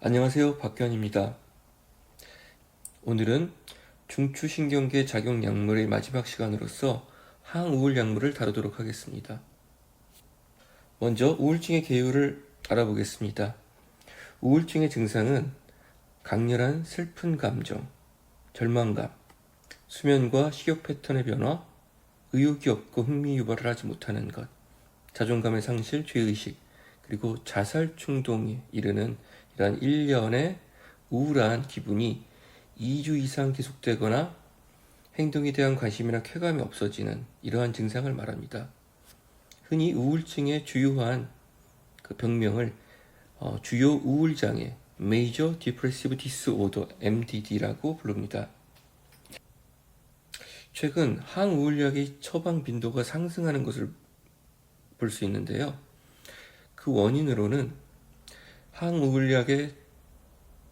안녕하세요. 박견입니다. 오늘은 중추신경계 작용 약물의 마지막 시간으로서 항우울 약물을 다루도록 하겠습니다. 먼저 우울증의 개요를 알아보겠습니다. 우울증의 증상은 강렬한 슬픈 감정, 절망감, 수면과 식욕 패턴의 변화, 의욕이 없고 흥미 유발을 하지 못하는 것, 자존감의 상실, 죄의식, 그리고 자살 충동에 이르는 이러한 일련의 우울한 기분이 2주 이상 계속되거나 행동에 대한 관심이나 쾌감이 없어지는 이러한 증상을 말합니다. 흔히 우울증의 주요한 그 병명을 주요 우울장애 Major Depressive Disorder MDD라고 부릅니다. 최근 항우울약의 처방 빈도가 상승하는 것을 볼 수 있는데요. 그 원인으로는 항우울약의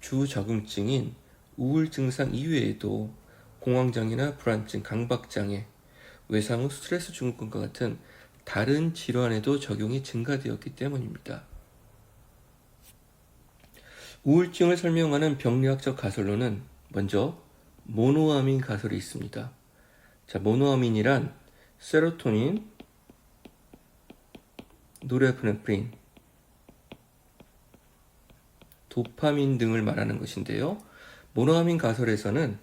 주 적응증인 우울 증상 이외에도 공황장애나 불안증, 강박장애, 외상 후 스트레스 증후군과 같은 다른 질환에도 적용이 증가되었기 때문입니다. 우울증을 설명하는 병리학적 가설로는 먼저 모노아민 가설이 있습니다. 자, 모노아민이란 세로토닌, 노르에프네프린, 도파민 등을 말하는 것인데요. 모노아민 가설에서는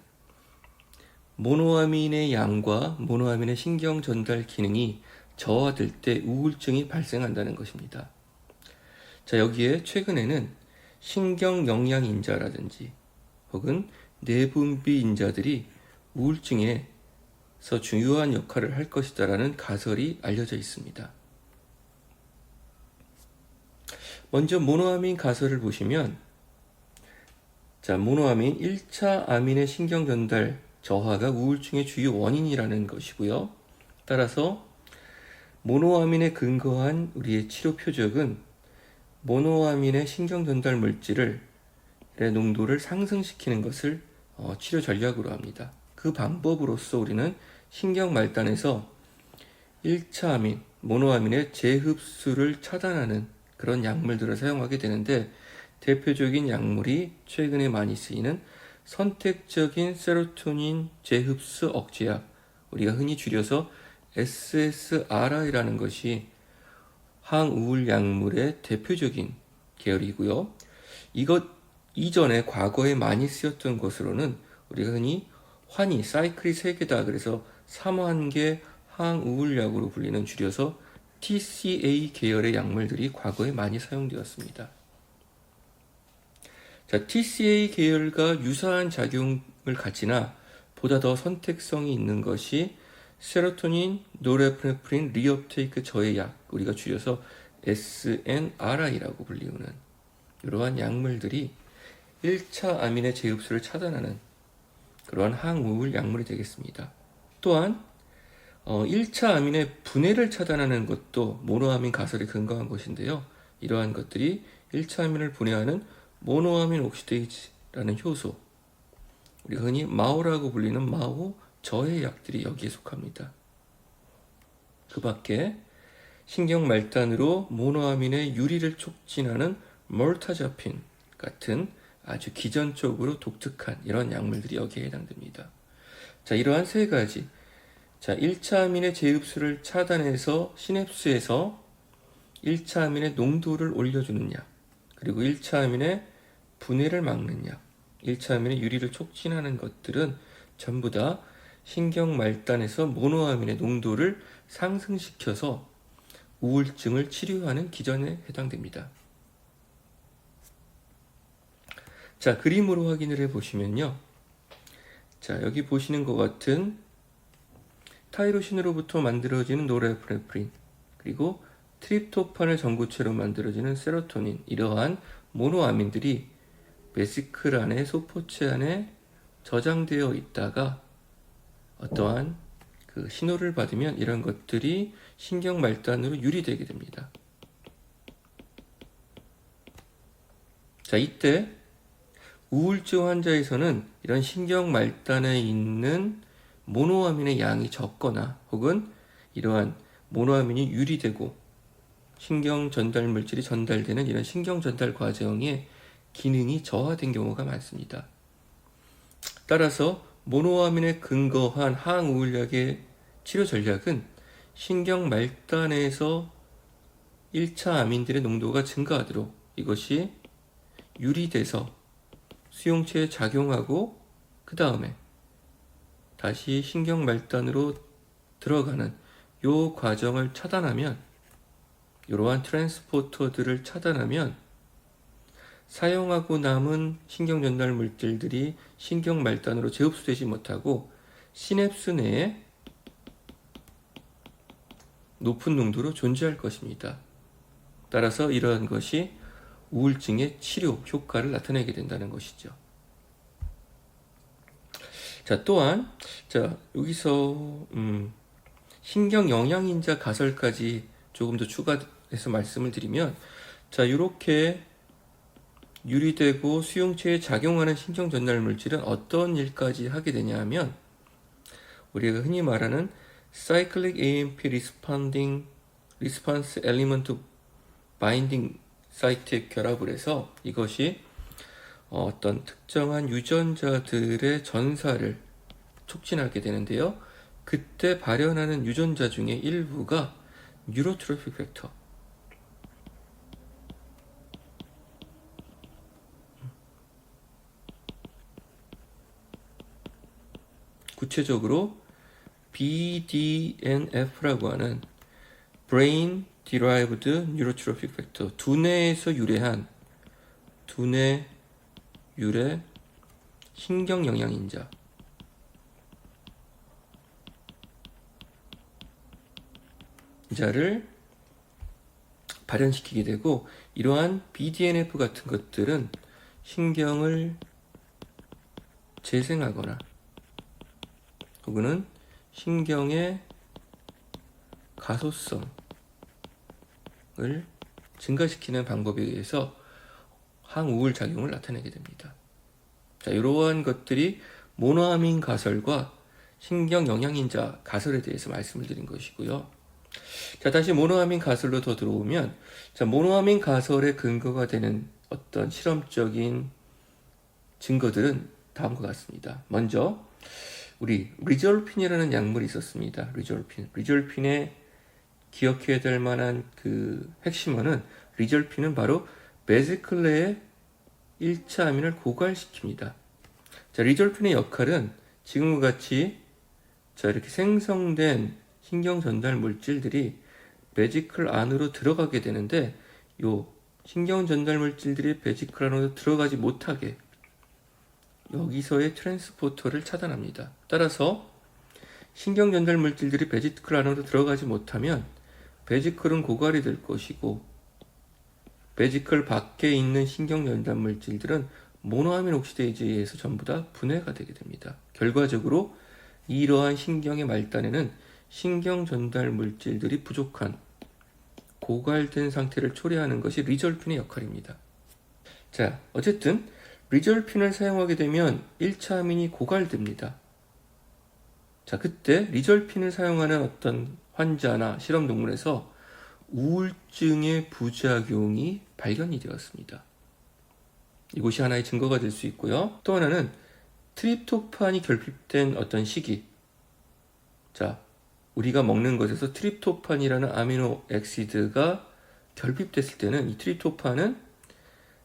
모노아민의 양과 모노아민의 신경 전달 기능이 저하될 때 우울증이 발생한다는 것입니다. 자, 여기에 최근에는 신경영양인자라든지 혹은 내분비인자들이 우울증에서 중요한 역할을 할 것이다라는 가설이 알려져 있습니다. 먼저 모노아민 가설을 보시면, 자, 모노아민 1차 아민의 신경 전달 저하가 우울증의 주요 원인이라는 것이고요. 따라서 모노아민에 근거한 우리의 치료 표적은 모노아민의 신경 전달 물질의 농도를 상승시키는 것을 치료 전략으로 합니다. 그 방법으로서 우리는 신경 말단에서 1차 아민, 모노아민의 재흡수를 차단하는 그런 약물들을 사용하게 되는데, 대표적인 약물이 최근에 많이 쓰이는 선택적인 세로토닌 재흡수 억제약, 우리가 흔히 줄여서 SSRI라는 것이 항우울 약물의 대표적인 계열이고요. 이것 이전에 과거에 많이 쓰였던 것으로는 우리가 흔히 환희, 사이클이 3개다. 그래서 삼환계 항우울 약으로 불리는 줄여서 TCA 계열의 약물들이 과거에 많이 사용되었습니다. 자, TCA 계열과 유사한 작용을 가지나 보다 더 선택성이 있는 것이 세로토닌, 노르에프네프린, 리업테이크 저해약, 우리가 줄여서 SNRI라고 불리우는 이러한 약물들이 1차 아민의 재흡수를 차단하는 그러한 항우울 약물이 되겠습니다. 또한 1차 아민의 분해를 차단하는 것도 모노아민 가설에 근거한 것인데요. 이러한 것들이 1차 아민을 분해하는 모노아민 옥시데이즈라는 효소, 우리가 흔히 마오라고 불리는 마오 저해약들이 여기에 속합니다. 그 밖에 신경 말단으로 모노아민의 유리를 촉진하는 몰타자핀 같은 아주 기전적으로 독특한 이런 약물들이 여기에 해당됩니다. 자, 이러한 세 가지, 자, 1차 아민의 재흡수를 차단해서 시냅스에서 1차 아민의 농도를 올려주는 약, 그리고 1차 아민의 분해를 막는 약, 1차 아민의 유리를 촉진하는 것들은 전부 다 신경 말단에서 모노아민의 농도를 상승시켜서 우울증을 치료하는 기전에 해당됩니다. 자, 그림으로 확인을 해보시면요. 자, 여기 보시는 것 같은 타이로신으로부터 만들어지는 노르에프네프린, 그리고 트립토판을 전구체로 만들어지는 세로토닌, 이러한 모노아민들이 베시클 안에, 소포체 안에 저장되어 있다가 어떠한 그 신호를 받으면 이런 것들이 신경 말단으로 유리되게 됩니다. 자, 이때 우울증 환자에서는 이런 신경 말단에 있는 모노아민의 양이 적거나 혹은 이러한 모노아민이 유리되고 신경 전달 물질이 전달되는 이런 신경 전달 과정에 기능이 저하된 경우가 많습니다. 따라서 모노아민에 근거한 항우울약의 치료 전략은 신경 말단에서 1차 아민들의 농도가 증가하도록 이것이 유리돼서 수용체에 작용하고 그 다음에 다시 신경 말단으로 들어가는 요 과정을 차단하면, 이러한 트랜스포터들을 차단하면 사용하고 남은 신경 전달 물질들이 신경 말단으로 재흡수되지 못하고 시냅스 내에 높은 농도로 존재할 것입니다. 따라서 이러한 것이 우울증의 치료 효과를 나타내게 된다는 것이죠. 자, 또한 여기서 신경 영양인자 가설까지 조금 더 추가해서 말씀을 드리면, 이렇게 유리되고 수용체에 작용하는 신경 전달 물질은 어떤 일까지 하게 되냐 하면, 우리가 흔히 말하는 Cyclic AMP Response Element Binding 사이트에 결합을 해서 이것이 어떤 특정한 유전자들의 전사를 촉진하게 되는데요. 그때 발현하는 유전자 중에 일부가 뉴로트로픽 팩터, 구체적으로 BDNF라고 하는 Brain Derived Neurotrophic Factor, 두뇌에서 유래한 두뇌 유래 신경 영양인자, 자를 발현시키게 되고, 이러한 BDNF 같은 것들은 신경을 재생하거나 혹은 신경의 가소성을 증가시키는 방법에 의해서 항우울 작용을 나타내게 됩니다. 이러한 것들이 모노아민 가설과 신경 영양인자 가설에 대해서 말씀을 드린 것이고요. 다시 모노아민 가설로 더 들어오면, 모노아민 가설의 근거가 되는 어떤 실험적인 증거들은 다음과 같습니다. 먼저 우리 리졸핀이라는 약물이 있었습니다. 리졸핀의 기억해야 될 만한 그 핵심어는, 리졸핀은 바로 베지클레의 1차 아민을 고갈시킵니다. 리졸핀의 역할은 지금과 같이 이렇게 생성된 신경 전달 물질들이 베지클 안으로 들어가게 되는데, 요 신경 전달 물질들이 베지클 안으로 들어가지 못하게 여기서의 트랜스포터를 차단합니다. 따라서 신경 전달 물질들이 베지클 안으로 들어가지 못하면 베지클은 고갈이 될 것이고, 베지클 밖에 있는 신경 전달 물질들은 모노아민 옥시데이즈에 의해서 전부 다 분해가 되게 됩니다. 결과적으로 이러한 신경의 말단에는 신경 전달 물질들이 부족한 고갈된 상태를 초래하는 것이 리졸핀의 역할입니다. 어쨌든 리졸핀을 사용하게 되면 1차 아민이 고갈됩니다. 그때 리졸핀을 사용하는 어떤 환자나 실험 동물에서 우울증의 부작용이 발견이 되었습니다. 이것이 하나의 증거가 될 수 있고요. 또 하나는 트립토판이 결핍된 어떤 시기, 우리가 먹는 것에서 트립토판이라는 아미노 액시드가 결핍됐을 때는, 이 트립토판은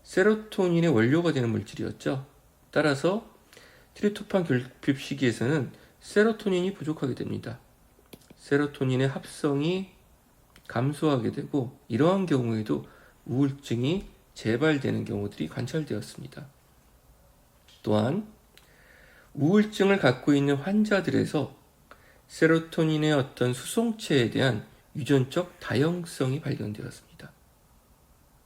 세로토닌의 원료가 되는 물질이었죠. 따라서 트립토판 결핍 시기에서는 세로토닌이 부족하게 됩니다. 세로토닌의 합성이 감소하게 되고, 이러한 경우에도 우울증이 재발되는 경우들이 관찰되었습니다. 또한 우울증을 갖고 있는 환자들에서 세로토닌의 어떤 수송체에 대한 유전적 다형성이 발견되었습니다.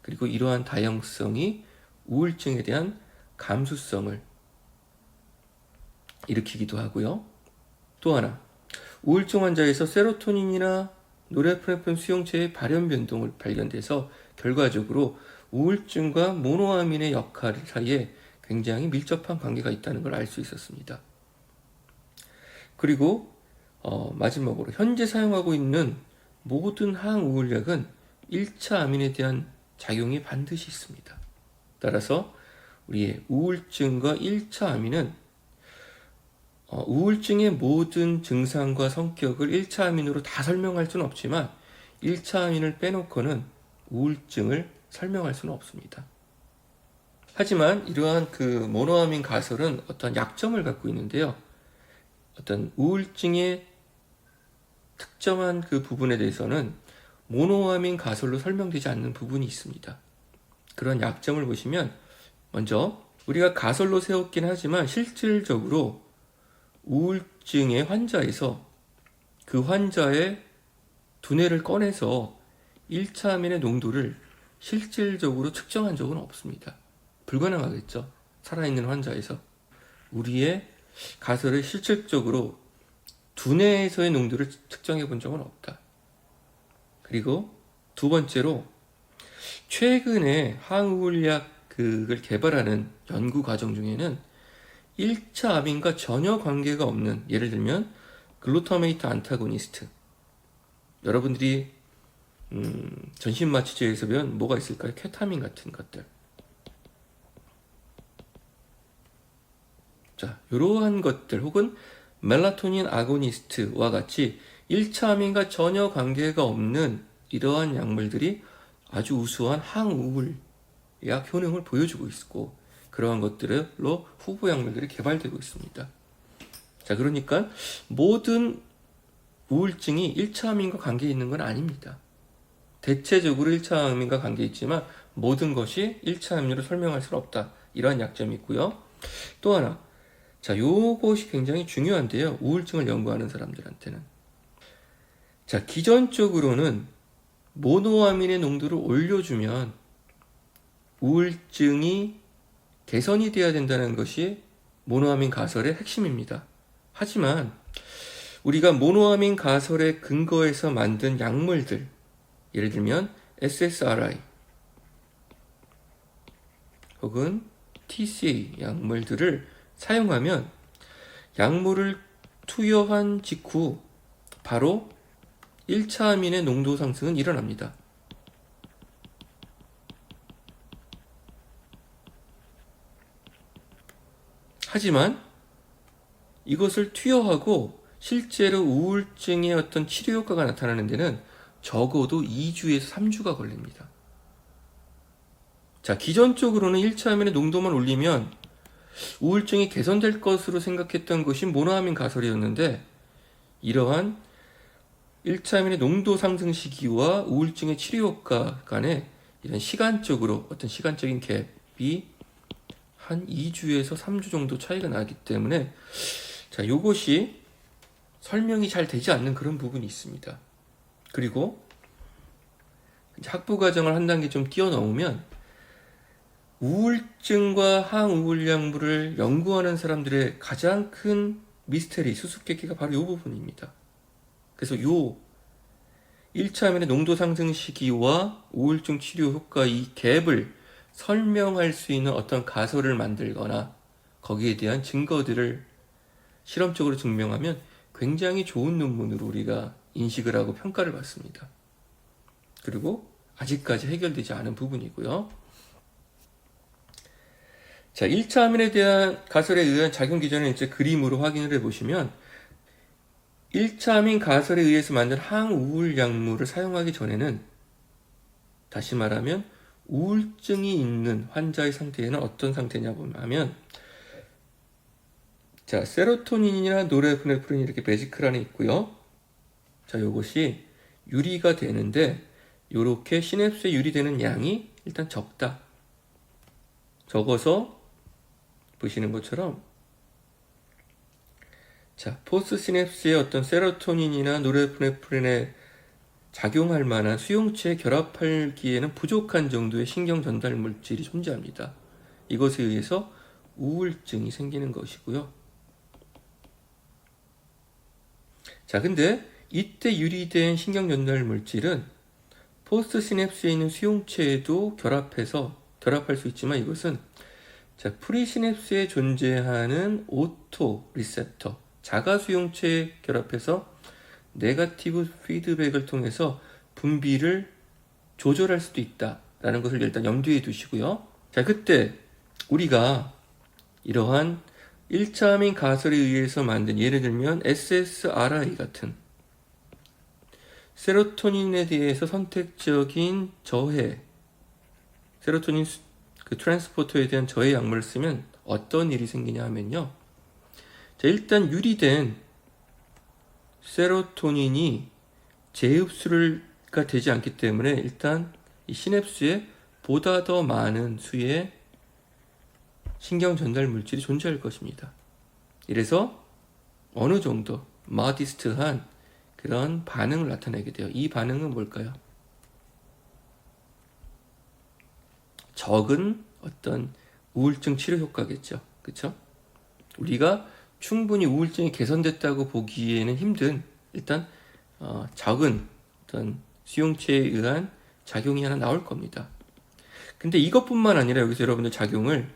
그리고 이러한 다형성이 우울증에 대한 감수성을 일으키기도 하고요. 또 하나, 우울증 환자에서 세로토닌이나 노르에프네프린 수용체의 발현 변동을 발견돼서 결과적으로 우울증과 모노아민의 역할 사이에 굉장히 밀접한 관계가 있다는 걸 알 수 있었습니다. 그리고 마지막으로 현재 사용하고 있는 모든 항우울약은 1차 아민에 대한 작용이 반드시 있습니다. 따라서 우리의 우울증과 1차 암인은 우울증의 모든 증상과 성격을 1차 암인으로 다 설명할 수는 없지만 1차 암인을 빼놓고는 우울증을 설명할 수는 없습니다. 하지만 이러한 그 모노아민 가설은 어떤 약점을 갖고 있는데요. 어떤 우울증의 특정한 그 부분에 대해서는 모노아민 가설로 설명되지 않는 부분이 있습니다. 그런 약점을 보시면 먼저 우리가 가설로 세웠긴 하지만 실질적으로 우울증의 환자에서 그 환자의 두뇌를 꺼내서 1차 암인의 농도를 실질적으로 측정한 적은 없습니다. 불가능하겠죠. 살아있는 환자에서. 우리의 가설을 실질적으로 두뇌에서의 농도를 측정해 본 적은 없다. 그리고 두 번째로 최근에 항우울약을 개발하는 연구 과정 중에는 1차 암인과 전혀 관계가 없는, 예를 들면 글루타메이트 안타고니스트, 여러분들이 전신마취제에서 배운 뭐가 있을까요? 케타민 같은 것들. 자, 이러한 것들 혹은 멜라토닌 아고니스트와 같이 1차 암인과 전혀 관계가 없는 이러한 약물들이 아주 우수한 항우울약 효능을 보여주고 있고, 그러한 것들로 후보 약물들이 개발되고 있습니다. 자, 그러니까 모든 우울증이 1차 암인과 관계 있는 건 아닙니다. 대체적으로 1차 암인과 관계 있지만 모든 것이 1차 암인으로 설명할 수는 없다. 이러한 약점이 있고요. 또 하나, 자, 요것이 굉장히 중요한데요. 우울증을 연구하는 사람들한테는. 자, 기존적으로는 모노아민의 농도를 올려주면 우울증이 개선이 돼야 된다는 것이 모노아민 가설의 핵심입니다. 하지만 우리가 모노아민 가설의 근거에서 만든 약물들, 예를 들면 SSRI 혹은 TCA 약물들을 사용하면 약물을 투여한 직후 바로 1차 암인의 농도 상승은 일어납니다. 하지만 이것을 투여하고 실제로 우울증의 어떤 치료 효과가 나타나는 데는 적어도 2주에서 3주가 걸립니다. 자, 기존적으로는 1차 암인의 농도만 올리면 우울증이 개선될 것으로 생각했던 것이 모노아민 가설이었는데, 이러한 1차 암인의 농도 상승 시기와 우울증의 치료 효과 간에 이런 시간적으로 어떤 시간적인 갭이 한 2주에서 3주 정도 차이가 나기 때문에, 자, 요것이 설명이 잘 되지 않는 그런 부분이 있습니다. 그리고 학부 과정을 한 단계 좀 뛰어넘으면 우울증과 항우울 약물을 연구하는 사람들의 가장 큰 미스테리, 수수께끼가 바로 이 부분입니다. 그래서 요 1차 암인의 농도 상승 시기와 우울증 치료 효과 이 갭을 설명할 수 있는 어떤 가설을 만들거나 거기에 대한 증거들을 실험적으로 증명하면 굉장히 좋은 논문으로 우리가 인식을 하고 평가를 받습니다. 그리고 아직까지 해결되지 않은 부분이고요. 자, 1차 암인에 대한 가설에 의한 작용 기전을 이제 그림으로 확인을 해보시면 1차 암인 가설에 의해서 만든 항우울 약물을 사용하기 전에는, 다시 말하면 우울증이 있는 환자의 상태에는 어떤 상태냐 하면, 자, 세로토닌이나 노르에프네프린 이렇게 베지클 안에 있고요. 자, 요것이 유리가 되는데 요렇게 시냅스에 유리되는 양이 일단 적다. 적어서 보시는 것처럼, 자, 포스트 시냅스의 어떤 세로토닌이나 노르에프네프린에 작용할 만한 수용체에 결합하기에는 부족한 정도의 신경 전달 물질이 존재합니다. 이것에 의해서 우울증이 생기는 것이고요. 자, 근데 이때 유리된 신경 전달 물질은 포스트 시냅스에 있는 수용체에도 결합할 수 있지만, 이것은 자, 프리시냅스에 존재하는 오토 리셉터, 자가 수용체에 결합해서 네거티브 피드백을 통해서 분비를 조절할 수도 있다라는 것을 일단 염두에 두시고요. 자, 그때 우리가 이러한 1차 아민 가설에 의해서 만든, 예를 들면 SSRI 같은 세로토닌에 대해서 선택적인 저해, 세로토닌 그 트랜스포터에 대한 저해 약물을 쓰면 어떤 일이 생기냐 하면요. 자, 일단 유리된 세로토닌이 재흡수가 되지 않기 때문에 일단 이 시냅스에 보다 더 많은 수의 신경 전달 물질이 존재할 것입니다. 이래서 어느 정도 마디스트한 그런 반응을 나타내게 돼요. 이 반응은 뭘까요? 적은 어떤 우울증 치료 효과겠죠. 그렇죠? 우리가 충분히 우울증이 개선됐다고 보기에는 힘든 일단 적은 어떤 수용체에 의한 작용이 하나 나올 겁니다. 근데 이것뿐만 아니라 여기서 여러분들 작용을,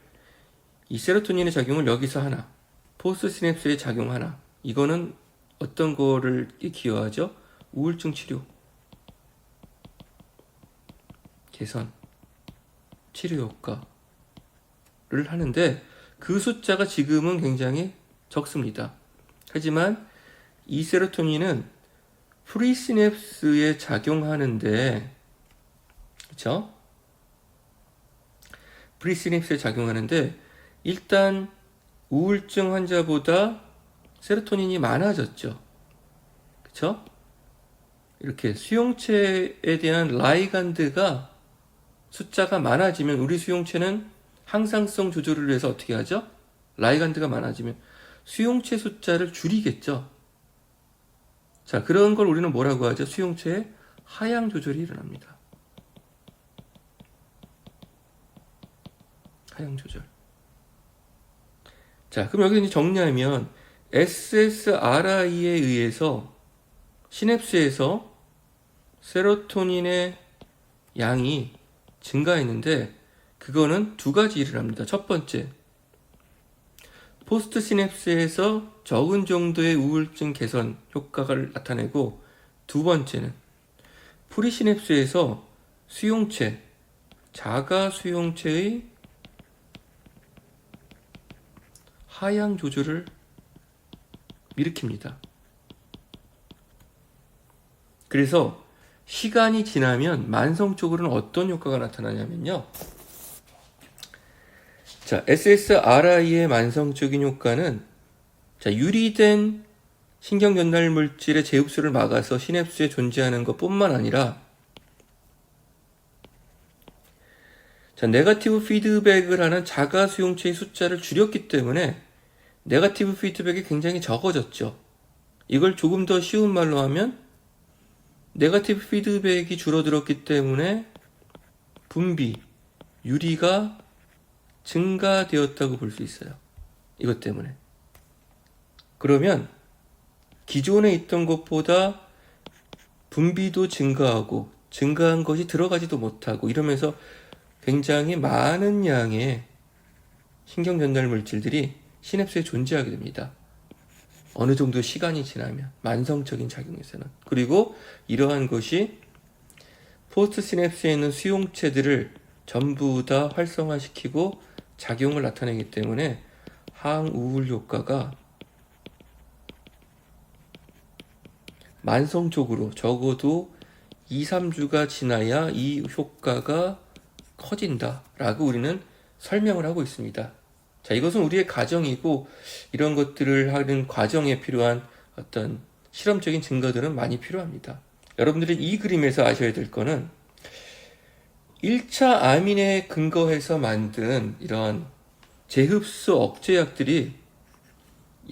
이 세로토닌의 작용을 여기서 하나, 포스트 시냅스의 작용 하나, 이거는 어떤 거를 기여하죠? 우울증 치료, 개선, 치료 효과를 하는데 그 숫자가 지금은 굉장히 적습니다. 하지만 이 세로토닌은 프리시냅스에 작용하는데, 그렇죠? 프리시냅스에 작용하는데 일단 우울증 환자보다 세로토닌이 많아졌죠. 그렇죠? 이렇게 수용체에 대한 라이간드가 숫자가 많아지면 우리 수용체는 항상성 조절을 위해서 어떻게 하죠? 라이간드가 많아지면 수용체 숫자를 줄이겠죠. 자, 그런 걸 우리는 뭐라고 하죠? 수용체의 하향 조절이 일어납니다. 하향 조절. 자, 그럼 여기 이제 정리하면 SSRI에 의해서 시냅스에서 세로토닌의 양이 증가했는데 그거는 두 가지 일을 합니다. 첫 번째, 포스트 시냅스에서 적은 정도의 우울증 개선 효과를 나타내고, 두 번째는 프리시냅스에서 수용체, 자가 수용체의 하향 조절을 일으킵니다. 그래서 시간이 지나면 만성적으로는 어떤 효과가 나타나냐면요. 자, SSRI의 만성적인 효과는, 자, 유리된 신경 전달 물질의 재흡수를 막아서 시냅스에 존재하는 것뿐만 아니라, 자, 네거티브 피드백을 하는 자가 수용체의 숫자를 줄였기 때문에 네거티브 피드백이 굉장히 적어졌죠. 이걸 조금 더 쉬운 말로 하면 네거티브 피드백이 줄어들었기 때문에 분비, 유리가 증가되었다고 볼 수 있어요. 이것 때문에. 그러면 기존에 있던 것보다 분비도 증가하고 증가한 것이 들어가지도 못하고 이러면서 굉장히 많은 양의 신경 전달 물질들이 시냅스에 존재하게 됩니다. 어느 정도 시간이 지나면 만성적인 작용에서는. 그리고 이러한 것이 포스트 시냅스에 있는 수용체들을 전부 다 활성화시키고 작용을 나타내기 때문에 항우울 효과가 만성적으로 적어도 2, 3주가 지나야 이 효과가 커진다라고 우리는 설명을 하고 있습니다. 자, 이것은 우리의 가정이고 이런 것들을 하는 과정에 필요한 어떤 실험적인 증거들은 많이 필요합니다. 여러분들이 이 그림에서 아셔야 될 거는 1차 아민에 근거해서 만든 이런 재흡수 억제약들이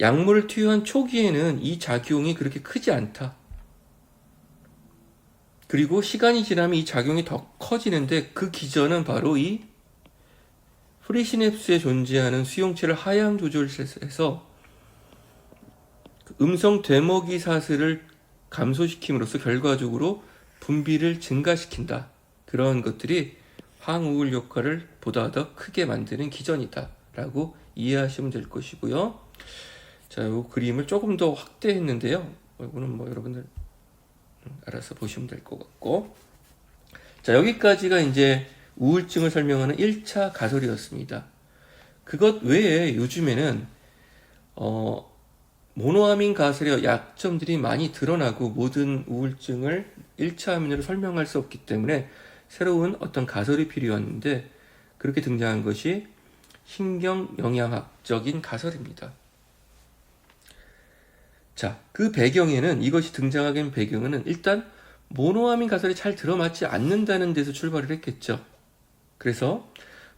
약물을 투여한 초기에는 이 작용이 그렇게 크지 않다. 그리고 시간이 지나면 이 작용이 더 커지는데 그 기전은 바로 이 프리시냅스에 존재하는 수용체를 하향 조절해서 음성 되먹이 사슬을 감소시킴으로써 결과적으로 분비를 증가시킨다. 그런 것들이 항우울 효과를 보다 더 크게 만드는 기전이다 라고 이해하시면 될 것이고요. 자, 이 그림을 조금 더 확대했는데요. 이거는 뭐 여러분들 알아서 보시면 될 것 같고, 자, 여기까지가 이제 우울증을 설명하는 1차 가설이었습니다. 그것 외에 요즘에는 모노아민 가설의 약점들이 많이 드러나고 모든 우울증을 1차 화면으로 설명할 수 없기 때문에 새로운 어떤 가설이 필요했는데 그렇게 등장한 것이 신경영양학적인 가설입니다. 자, 그 배경에는 이것이 등장하게 된 배경은 일단 모노아민 가설이 잘 들어맞지 않는다는 데서 출발을 했겠죠. 그래서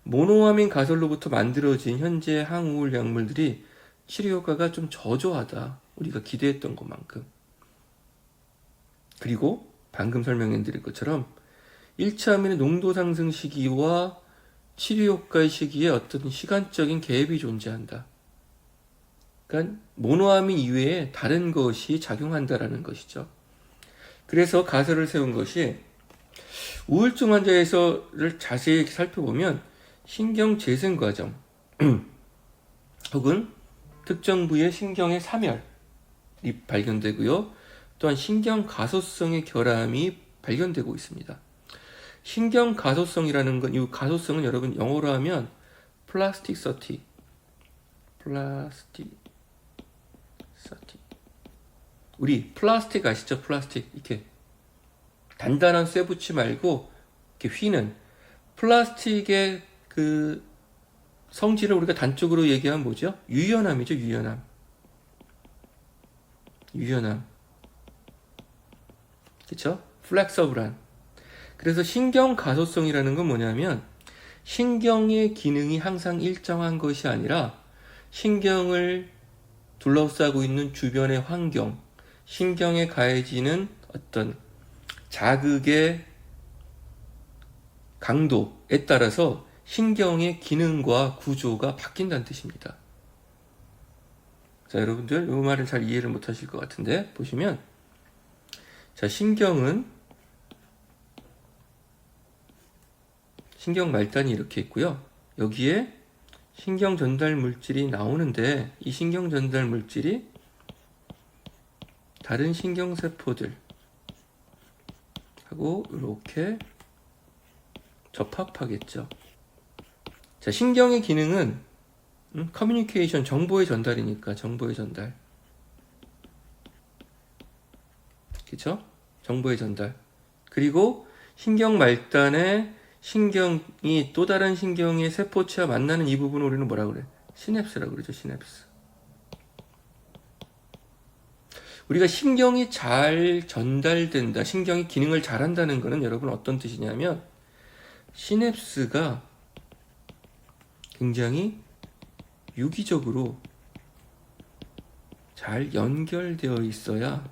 모노아민 가설로부터 만들어진 현재 항우울 약물들이 치료 효과가 좀 저조하다. 우리가 기대했던 것만큼. 그리고 방금 설명해드린 것처럼 1차 암의 농도 상승 시기와 치료 효과의 시기에 어떤 시간적인 갭이 존재한다. 그러니까 모노아민 이외에 다른 것이 작용한다라는 것이죠. 그래서 가설을 세운 것이 우울증 환자에서를 자세히 살펴보면 신경 재생 과정 혹은 특정 부위의 신경의 사멸이 발견되고요. 또한 신경 가소성의 결함이 발견되고 있습니다. 신경 가소성이라는 건, 이 가소성은 여러분 영어로 하면 플라스틱서티. 우리 플라스틱 아시죠? 플라스틱. 이렇게 단단한 쇠붙이 말고 이렇게 휘는 플라스틱의 그 성질을 우리가 단적으로 얘기하면 뭐죠? 유연함이죠, 유연함. 그쵸? 플렉서블한. 그래서 신경 가소성이라는 건 뭐냐면 신경의 기능이 항상 일정한 것이 아니라 신경을 둘러싸고 있는 주변의 환경, 신경에 가해지는 어떤 자극의 강도에 따라서 신경의 기능과 구조가 바뀐다는 뜻입니다. 자, 여러분들 이 말을 잘 이해를 못 하실 것 같은데 보시면, 자, 신경 말단이 이렇게 있고요. 여기에 신경 전달 물질이 나오는데 이 신경 전달 물질이 다른 신경세포들 하고 이렇게 접합하겠죠. 자, 신경의 기능은 커뮤니케이션, 정보의 전달이니까 정보의 전달. 그쵸? 정보의 전달. 그리고 신경 말단에 신경이 또 다른 신경의 세포체와 만나는 이 부분을 우리는 뭐라 그래? 시냅스라고 그러죠, 시냅스. 우리가 신경이 잘 전달된다, 신경이 기능을 잘한다는 것은 여러분 어떤 뜻이냐면 시냅스가 굉장히 유기적으로 잘 연결되어 있어야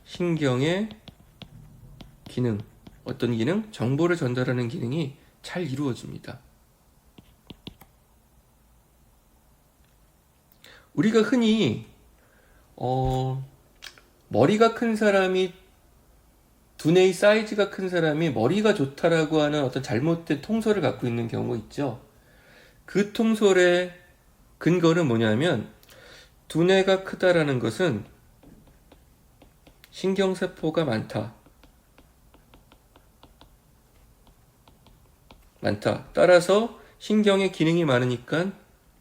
신경의 기능, 어떤 기능? 정보를 전달하는 기능이 잘 이루어집니다. 우리가 흔히 머리가 큰 사람이, 두뇌의 사이즈가 큰 사람이 머리가 좋다라고 하는 어떤 잘못된 통설을 갖고 있는 경우가 있죠. 그 통설의 근거는 뭐냐면 두뇌가 크다라는 것은 신경세포가 많다. 따라서 신경의 기능이 많으니까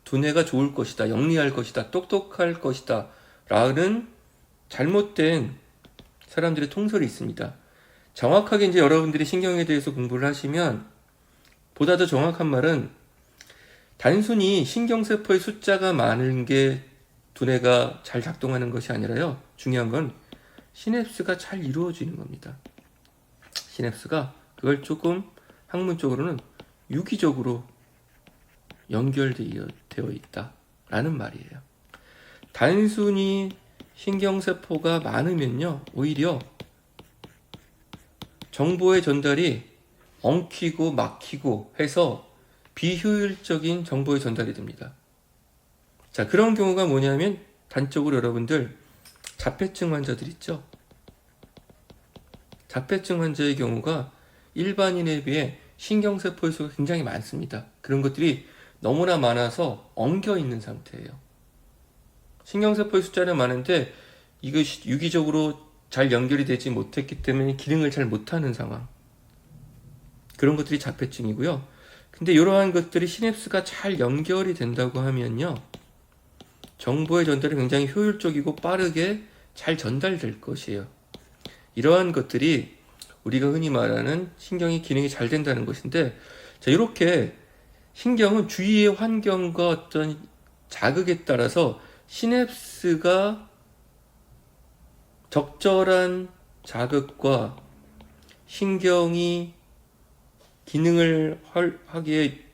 두뇌가 좋을 것이다, 영리할 것이다, 똑똑할 것이다 라는 잘못된 사람들의 통설이 있습니다. 정확하게 이제 여러분들이 신경에 대해서 공부를 하시면 보다 더 정확한 말은 단순히 신경세포의 숫자가 많은 게 두뇌가 잘 작동하는 것이 아니라요. 중요한 건 시냅스가 잘 이루어지는 겁니다. 시냅스가 그걸 조금 학문적으로는 유기적으로 연결되어 있다라는 말이에요. 단순히 신경세포가 많으면요, 오히려 정보의 전달이 엉키고 막히고 해서 비효율적인 정보의 전달이 됩니다. 자, 그런 경우가 뭐냐면 단적으로 여러분들 자폐증 환자들 있죠? 자폐증 환자의 경우가 일반인에 비해 신경세포의 수가 굉장히 많습니다. 그런 것들이 너무나 많아서 엉겨 있는 상태예요. 신경세포의 숫자는 많은데 이것이 유기적으로 잘 연결이 되지 못했기 때문에 기능을 잘 못하는 상황. 그런 것들이 자폐증이고요. 근데 이러한 것들이 시냅스가 잘 연결이 된다고 하면요, 정보의 전달이 굉장히 효율적이고 빠르게 잘 전달될 것이에요. 이러한 것들이 우리가 흔히 말하는 신경의 기능이 잘 된다는 것인데, 자, 이렇게 신경은 주위의 환경과 어떤 자극에 따라서 시냅스가 적절한 자극과 신경이 기능을 하기에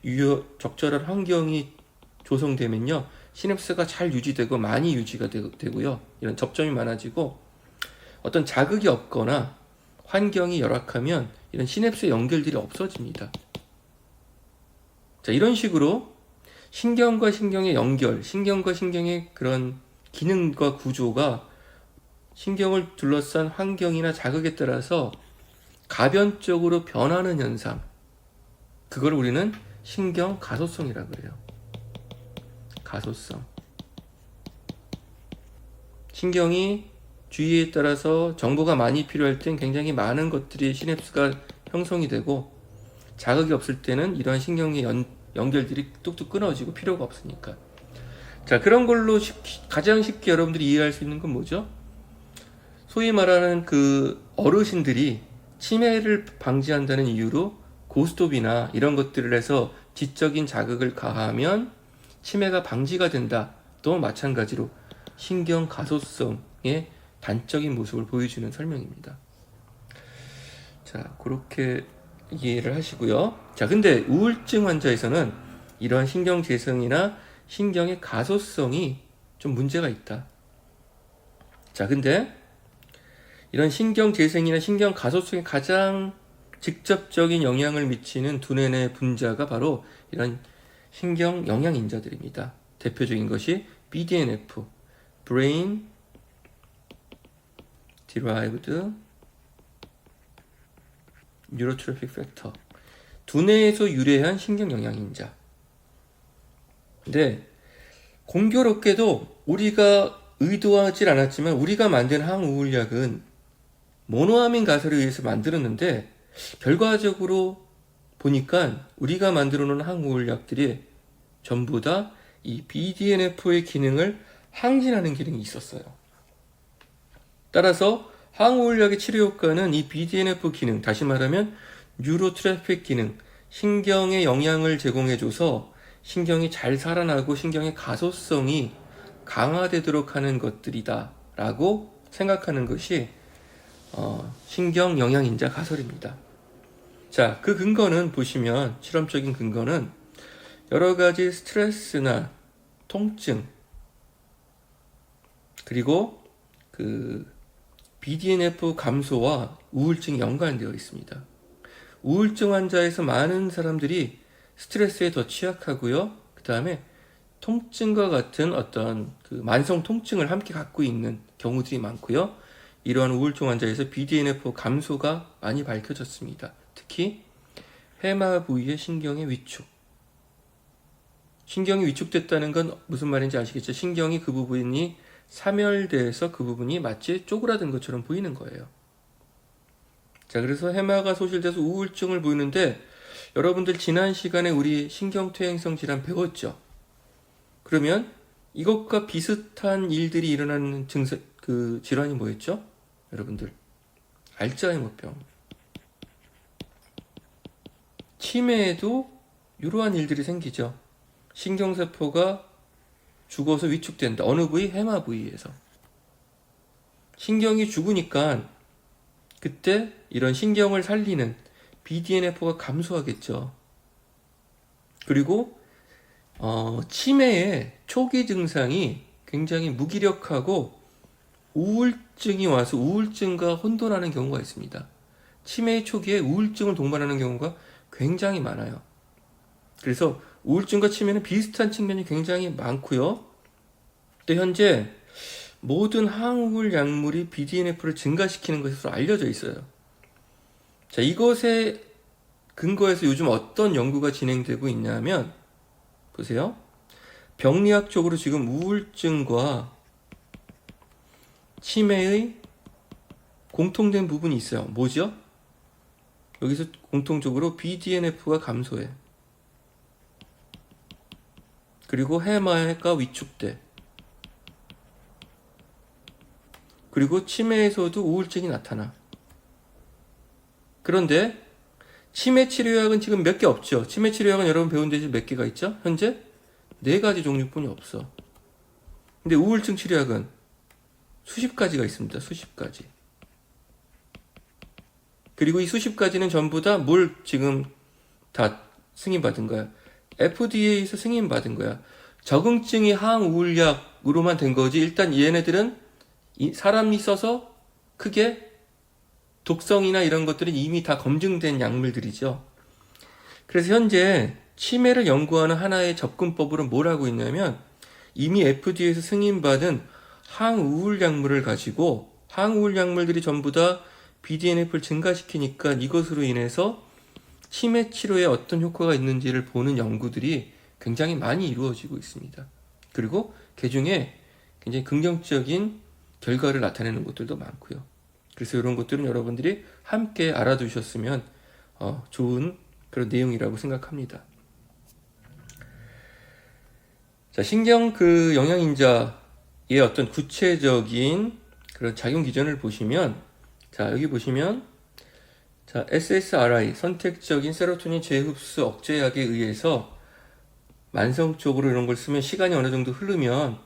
적절한 환경이 조성되면요, 시냅스가 잘 유지되고 많이 유지가 되고요, 이런 접점이 많아지고, 어떤 자극이 없거나 환경이 열악하면 이런 시냅스의 연결들이 없어집니다. 자, 이런 식으로 신경과 신경의 연결, 신경과 신경의 그런 기능과 구조가 신경을 둘러싼 환경이나 자극에 따라서 가변적으로 변하는 현상, 그걸 우리는 신경 가소성이라고 그래요. 가소성. 신경이 주위에 따라서 정보가 많이 필요할 땐 굉장히 많은 것들이 시냅스가 형성이 되고, 자극이 없을 때는 이러한 신경의 연결들이 뚝뚝 끊어지고 필요가 없으니까. 자, 그런 걸로 가장 쉽게 여러분들이 이해할 수 있는 건 뭐죠? 소위 말하는 그 어르신들이 치매를 방지한다는 이유로 고스톱이나 이런 것들을 해서 지적인 자극을 가하면 치매가 방지가 된다. 또 마찬가지로 신경 가소성의 단적인 모습을 보여주는 설명입니다. 자, 그렇게 이해를 하시고요. 자, 근데 우울증 환자에서는 이러한 신경 재생이나 신경의 가소성이 좀 문제가 있다. 자, 근데 이런 신경 재생이나 신경 가소성에 가장 직접적인 영향을 미치는 두뇌의 분자가 바로 이런 신경 영양인자들입니다. 대표적인 것이 BDNF, Brain Derived Neurotrophic Factor, 두뇌에서 유래한 신경 영양인자. 근데 공교롭게도 우리가 의도하지 않았지만 우리가 만든 항우울약은 모노아민 가설에 의해서 만들었는데, 결과적으로 보니까 우리가 만들어 놓은 항우울약들이 전부 다 이 BDNF의 기능을 항진하는 기능이 있었어요. 따라서 항우울약의 치료 효과는 이 BDNF 기능, 다시 말하면 뉴로트래픽 기능, 신경에 영향을 제공해줘서 신경이 잘 살아나고 신경의 가소성이 강화되도록 하는 것들이다 라고 생각하는 것이 신경 영양인자 가설입니다. 자, 그 근거는 보시면, 실험적인 근거는 여러 가지 스트레스나 통증, 그리고 그 BDNF 감소와 우울증이 연관되어 있습니다. 우울증 환자에서 많은 사람들이 스트레스에 더 취약하고요. 그 다음에 통증과 같은 어떤 그 만성 통증을 함께 갖고 있는 경우들이 많고요. 이러한 우울증 환자에서 BDNF 감소가 많이 밝혀졌습니다. 특히 해마 부위의 신경의 위축. 신경이 위축됐다는 건 무슨 말인지 아시겠죠? 신경이 그 부분이 사멸돼서 그 부분이 마치 쪼그라든 것처럼 보이는 거예요. 자, 그래서 해마가 소실돼서 우울증을 보이는데, 여러분들 지난 시간에 우리 신경퇴행성 질환 배웠죠? 그러면 이것과 비슷한 일들이 일어나는 그 질환이 뭐였죠? 여러분들, 알츠하이머병. 치매에도 이러한 일들이 생기죠. 신경세포가 죽어서 위축된다. 어느 부위? 해마 부위에서. 신경이 죽으니까 그때 이런 신경을 살리는 BDNF가 감소하겠죠. 그리고 치매의 초기 증상이 굉장히 무기력하고 우울증이 와서 우울증과 혼돈하는 경우가 있습니다. 치매의 초기에 우울증을 동반하는 경우가 굉장히 많아요. 그래서 우울증과 치매는 비슷한 측면이 굉장히 많고요. 또 현재 모든 항우울 약물이 BDNF를 증가시키는 것으로 알려져 있어요. 자, 이것에 근거해서 요즘 어떤 연구가 진행되고 있냐면, 보세요. 병리학적으로 지금 우울증과 치매의 공통된 부분이 있어요. 뭐죠? 여기서 공통적으로 BDNF가 감소해. 그리고 해마가 위축돼. 그리고 치매에서도 우울증이 나타나. 그런데 치매 치료약은 지금 몇 개 없죠. 치매 치료약은 여러분 배운 데지 몇 개가 있죠? 현재 4가지 종류뿐이 없어. 근데 우울증 치료약은 수십 가지가 있습니다. 수십 가지. 그리고 이 수십 가지는 전부 다 뭘 지금 다 승인받은 거야. FDA에서 승인받은 거야. 적응증이 항우울약으로만 된 거지. 일단 얘네들은 사람이 써서 크게 독성이나 이런 것들은 이미 다 검증된 약물들이죠. 그래서 현재 치매를 연구하는 하나의 접근법으로 뭘 하고 있냐면 이미 FDA에서 승인받은 항우울 약물을 가지고 항우울 약물들이 전부 다 BDNF를 증가시키니까 이것으로 인해서 치매 치료에 어떤 효과가 있는지를 보는 연구들이 굉장히 많이 이루어지고 있습니다. 그리고 그중에 굉장히 긍정적인 결과를 나타내는 것들도 많고요. 그래서 이런 것들은 여러분들이 함께 알아두셨으면 좋은 그런 내용이라고 생각합니다. 자, 신경 영양인자의 어떤 구체적인 그런 작용 기전을 보시면, 자, 여기 보시면, 자, SSRI, 선택적인 세로토닌 재흡수 억제약에 의해서 만성적으로 이런 걸 쓰면 시간이 어느 정도 흐르면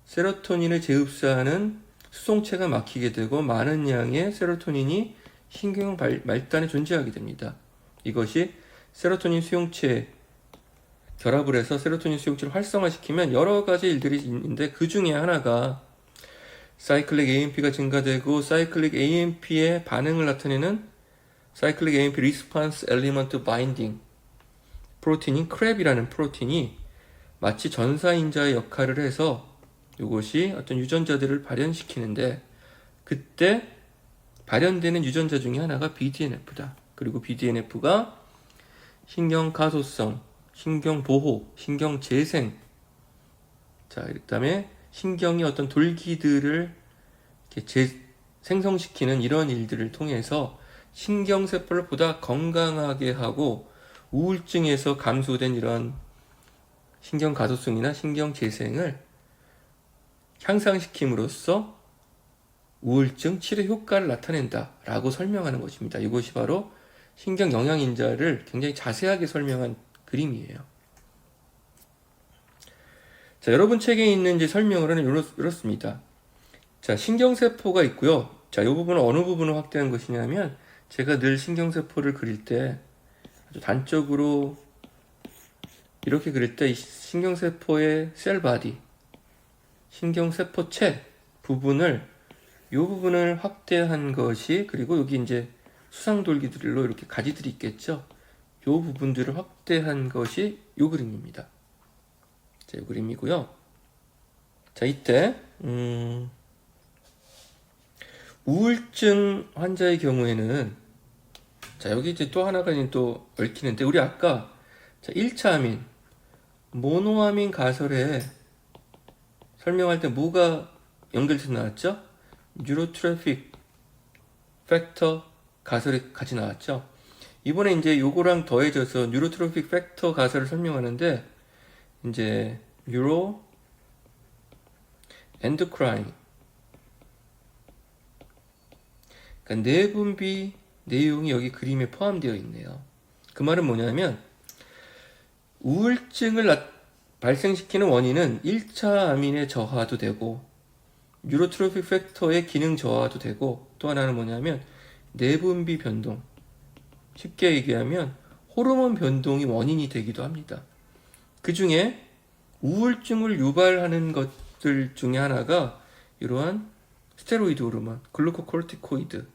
세로토닌을 재흡수하는 수송체가 막히게 되고 많은 양의 세로토닌이 신경 말단에 존재하게 됩니다. 이것이 세로토닌 수용체 결합을 해서 세로토닌 수용체를 활성화시키면 여러 가지 일들이 있는데 그 중에 하나가 사이클릭 AMP가 증가되고 사이클릭 AMP의 반응을 나타내는 사이클릭 AMP 리스폰스 엘리먼트 바인딩 프로틴인 크랩이라는 프로틴이 마치 전사인자의 역할을 해서 이것이 어떤 유전자들을 발현시키는데 그때 발현되는 유전자 중에 하나가 BDNF다. 그리고 BDNF가 신경 가소성, 신경 보호, 신경 재생, 자, 그다음에 신경의 어떤 돌기들을 이렇게 생성시키는 이런 일들을 통해서 신경세포를 보다 건강하게 하고 우울증에서 감소된 이런 신경 가소성이나 신경 재생을 향상시킴으로써 우울증 치료 효과를 나타낸다 라고 설명하는 것입니다. 이것이 바로 신경 영양인자를 굉장히 자세하게 설명한 그림이에요. 자, 여러분 책에 있는 이제 설명으로는 이렇습니다. 자, 신경세포가 있고요. 자, 이 부분은 어느 부분을 확대한 것이냐면 제가 늘 신경세포를 그릴 때 아주 단적으로 이렇게 그릴 때 이 신경세포의 셀바디, 신경세포체 부분을 이 부분을 확대한 것이 그리고 여기 이제 수상돌기들로 이렇게 가지들이 있겠죠. 이 부분들을 확대한 것이 이 그림입니다. 자, 이 그림이고요. 자, 이때 우울증 환자의 경우에는 자, 여기 이제 또 하나가 또 얽히는데 우리 아까 자, 1차 아민 모노아민 가설에 설명할 때 뭐가 연결돼서 나왔죠? 뉴로트래픽 팩터 가설이 같이 나왔죠. 이번에 이제 요거랑 더해져서 뉴로트래픽 팩터 가설을 설명하는데 이제 뉴로 엔도크라인 그러니까 내분비 내용이 여기 그림에 포함되어 있네요. 그 말은 뭐냐면 우울증을 발생시키는 원인은 1차 아민의 저하도 되고 뉴로트로픽 팩터의 기능 저하도 되고 또 하나는 뭐냐면 내분비 변동, 쉽게 얘기하면 호르몬 변동이 원인이 되기도 합니다. 그 중에 우울증을 유발하는 것들 중에 하나가 이러한 스테로이드 호르몬, 글루코코르티코이드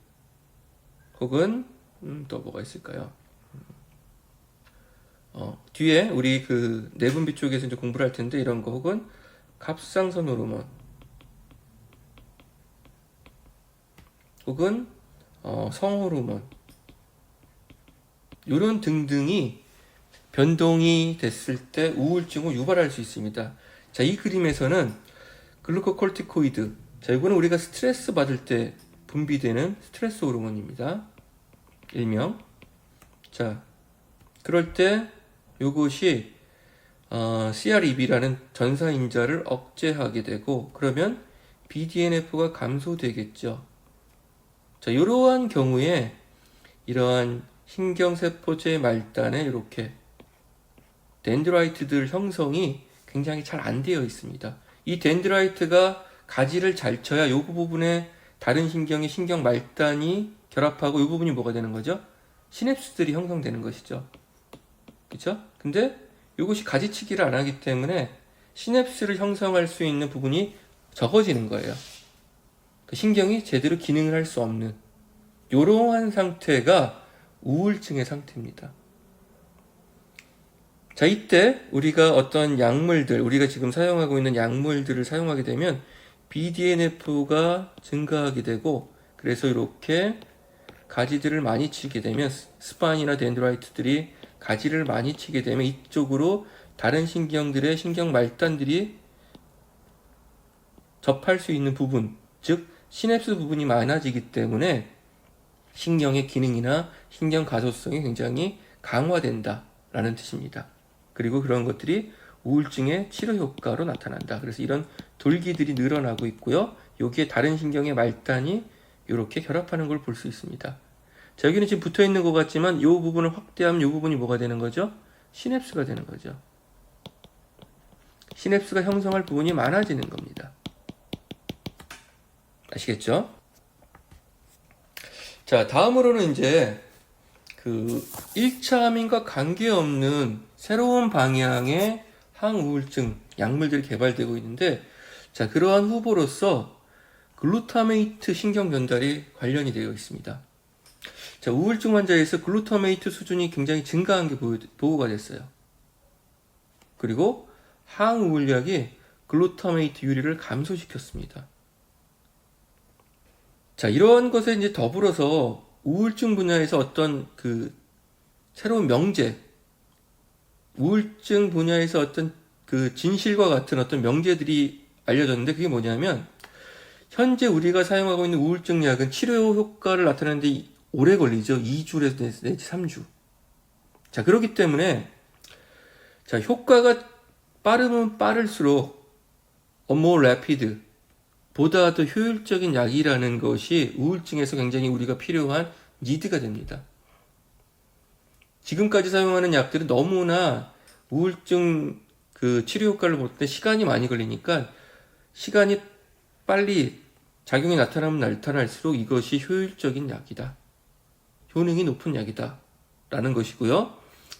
혹은 또 뭐가 있을까요? 뒤에 우리 그 내분비 쪽에서 이제 공부를 할 텐데 이런 거 혹은 갑상선 호르몬 혹은 성호르몬 이런 등등이 변동이 됐을 때 우울증을 유발할 수 있습니다. 자, 이 그림에서는 글루코콜티코이드 자, 이거는 우리가 스트레스 받을 때 분비되는 스트레스 호르몬입니다. 일명 자, 그럴 때 요것이 CREB라는 전사인자를 억제하게 되고 그러면 BDNF가 감소되겠죠. 자, 이러한 경우에 이러한 신경세포체 말단에 이렇게 덴드라이트들 형성이 굉장히 잘 안 되어 있습니다. 이 덴드라이트가 가지를 잘 쳐야 이 부분에 다른 신경의 신경 말단이 결합하고 이 부분이 뭐가 되는 거죠? 시냅스들이 형성되는 것이죠. 그렇죠? 근데 이것이 가지치기를 안 하기 때문에 시냅스를 형성할 수 있는 부분이 적어지는 거예요. 그 신경이 제대로 기능을 할 수 없는 이러한 상태가 우울증의 상태입니다. 자, 이때 우리가 어떤 약물들, 우리가 지금 사용하고 있는 약물들을 사용하게 되면 BDNF가 증가하게 되고 그래서 이렇게 가지들을 많이 치게 되면 스파인이나 덴드라이트들이 가지를 많이 치게 되면 이쪽으로 다른 신경들의 신경 말단들이 접할 수 있는 부분, 즉 시냅스 부분이 많아지기 때문에 신경의 기능이나 신경 가소성이 굉장히 강화된다라는 뜻입니다. 그리고 그런 것들이 우울증의 치료 효과로 나타난다. 그래서 이런 돌기들이 늘어나고 있고요. 여기에 다른 신경의 말단이 이렇게 결합하는 걸 볼 수 있습니다. 자, 여기는 지금 붙어 있는 것 같지만 이 부분을 확대하면 이 부분이 뭐가 되는 거죠? 시냅스가 되는 거죠. 시냅스가 형성할 부분이 많아지는 겁니다. 아시겠죠? 자, 다음으로는 이제 그 1차 암인과 관계없는 새로운 방향의 항우울증 약물들이 개발되고 있는데, 자, 그러한 후보로서 글루타메이트 신경 전달이 관련이 되어 있습니다. 자, 우울증 환자에서 글루타메이트 수준이 굉장히 증가한 게 보고가 됐어요. 그리고 항우울약이 글루타메이트 유리를 감소시켰습니다. 자, 이러한 것에 이제 더불어서 우울증 분야에서 어떤 그 새로운 명제, 우울증 분야에서 어떤 그 진실과 같은 어떤 명제들이 알려졌는데 그게 뭐냐면 현재 우리가 사용하고 있는 우울증 약은 치료 효과를 나타내는데 오래 걸리죠. 2주에서 내지 3주. 자, 그렇기 때문에 자, 효과가 빠르면 빠를수록 more rapid 보다 더 효율적인 약이라는 것이 우울증에서 굉장히 우리가 필요한 니드가 됩니다. 지금까지 사용하는 약들은 너무나 우울증 그 치료 효과를 볼 때 시간이 많이 걸리니까 시간이 빨리 작용이 나타나면 나타날수록 이것이 효율적인 약이다. 효능이 높은 약이다. 라는 것이고요.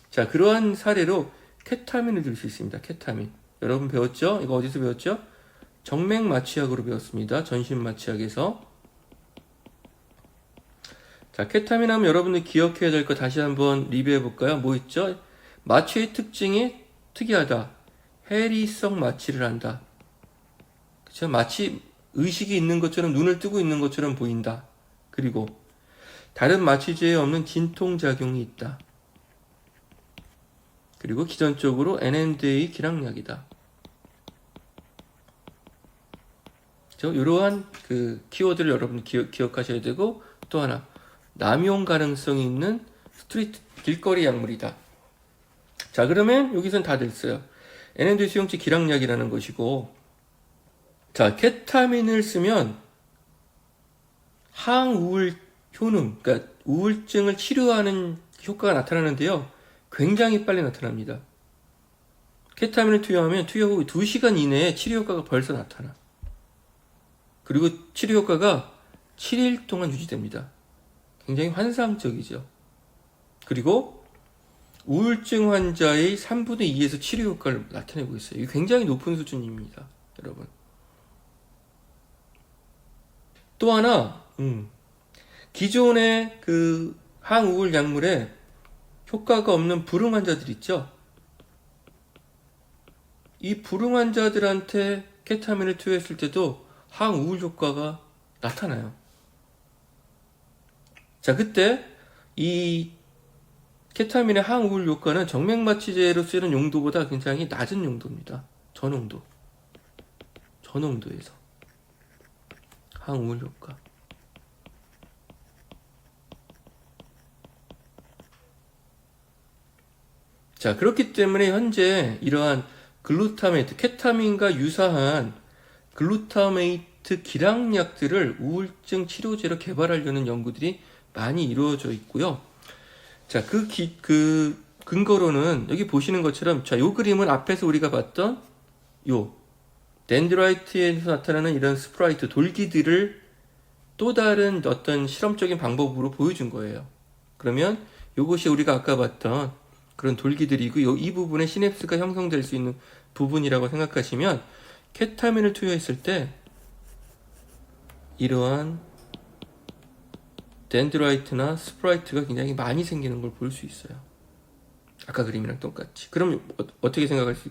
자, 그러한 사례로 케타민을 들 수 있습니다. 케타민. 여러분 배웠죠? 이거 어디서 배웠죠? 정맥 마취약으로 배웠습니다. 전신 마취약에서. 자, 케타민 하면 여러분들 기억해야 될 거 다시 한번 리뷰해 볼까요? 뭐 있죠? 마취의 특징이 특이하다. 해리성 마취를 한다. 그쵸? 마치 의식이 있는 것처럼 눈을 뜨고 있는 것처럼 보인다. 그리고 다른 마취제에 없는 진통작용이 있다. 그리고 기전적으로 NMDA 기량약이다. 이러한 그 키워드를 여러분 기억하셔야 되고 또 하나 남용 가능성이 있는 스트리트 길거리 약물이다. 자, 그러면 여기선 다 됐어요. NMDA 수용체 기량약이라는 것이고 자, 케타민을 쓰면 항우울 효능, 그러니까 우울증을 치료하는 효과가 나타나는데요. 굉장히 빨리 나타납니다. 케타민을 투여하면 투여 후 2시간 이내에 치료 효과가 벌써 나타나. 그리고 치료 효과가 7일 동안 유지됩니다. 굉장히 환상적이죠. 그리고 우울증 환자의 3분의 2에서 치료 효과를 나타내고 있어요. 이게 굉장히 높은 수준입니다. 여러분. 또 하나, 기존의 그 항우울 약물에 효과가 없는 불응 환자들 있죠? 이 불응 환자들한테 케타민을 투여했을 때도 항우울 효과가 나타나요. 자, 그때 이 케타민의 항우울 효과는 정맥마취제로 쓰는 용도보다 굉장히 낮은 용도입니다. 저농도에서 항우울 효과. 자, 그렇기 때문에 현재 이러한 글루타메이트, 케타민과 유사한 글루타메이트 기량약들을 우울증 치료제로 개발하려는 연구들이 많이 이루어져 있고요. 자, 그 근거로는 여기 보시는 것처럼, 자, 요 그림은 앞에서 우리가 봤던 요 덴드라이트에서 나타나는 이런 스프라이트 돌기들을 또 다른 어떤 실험적인 방법으로 보여준 거예요. 그러면 요것이 우리가 아까 봤던 그런 돌기들이고, 이 부분에 시냅스가 형성될 수 있는 부분이라고 생각하시면, 케타민을 투여했을 때 이러한 덴드라이트나 스프라이트가 굉장히 많이 생기는 걸 볼 수 있어요. 아까 그림이랑 똑같이. 그럼 어떻게 생각할 수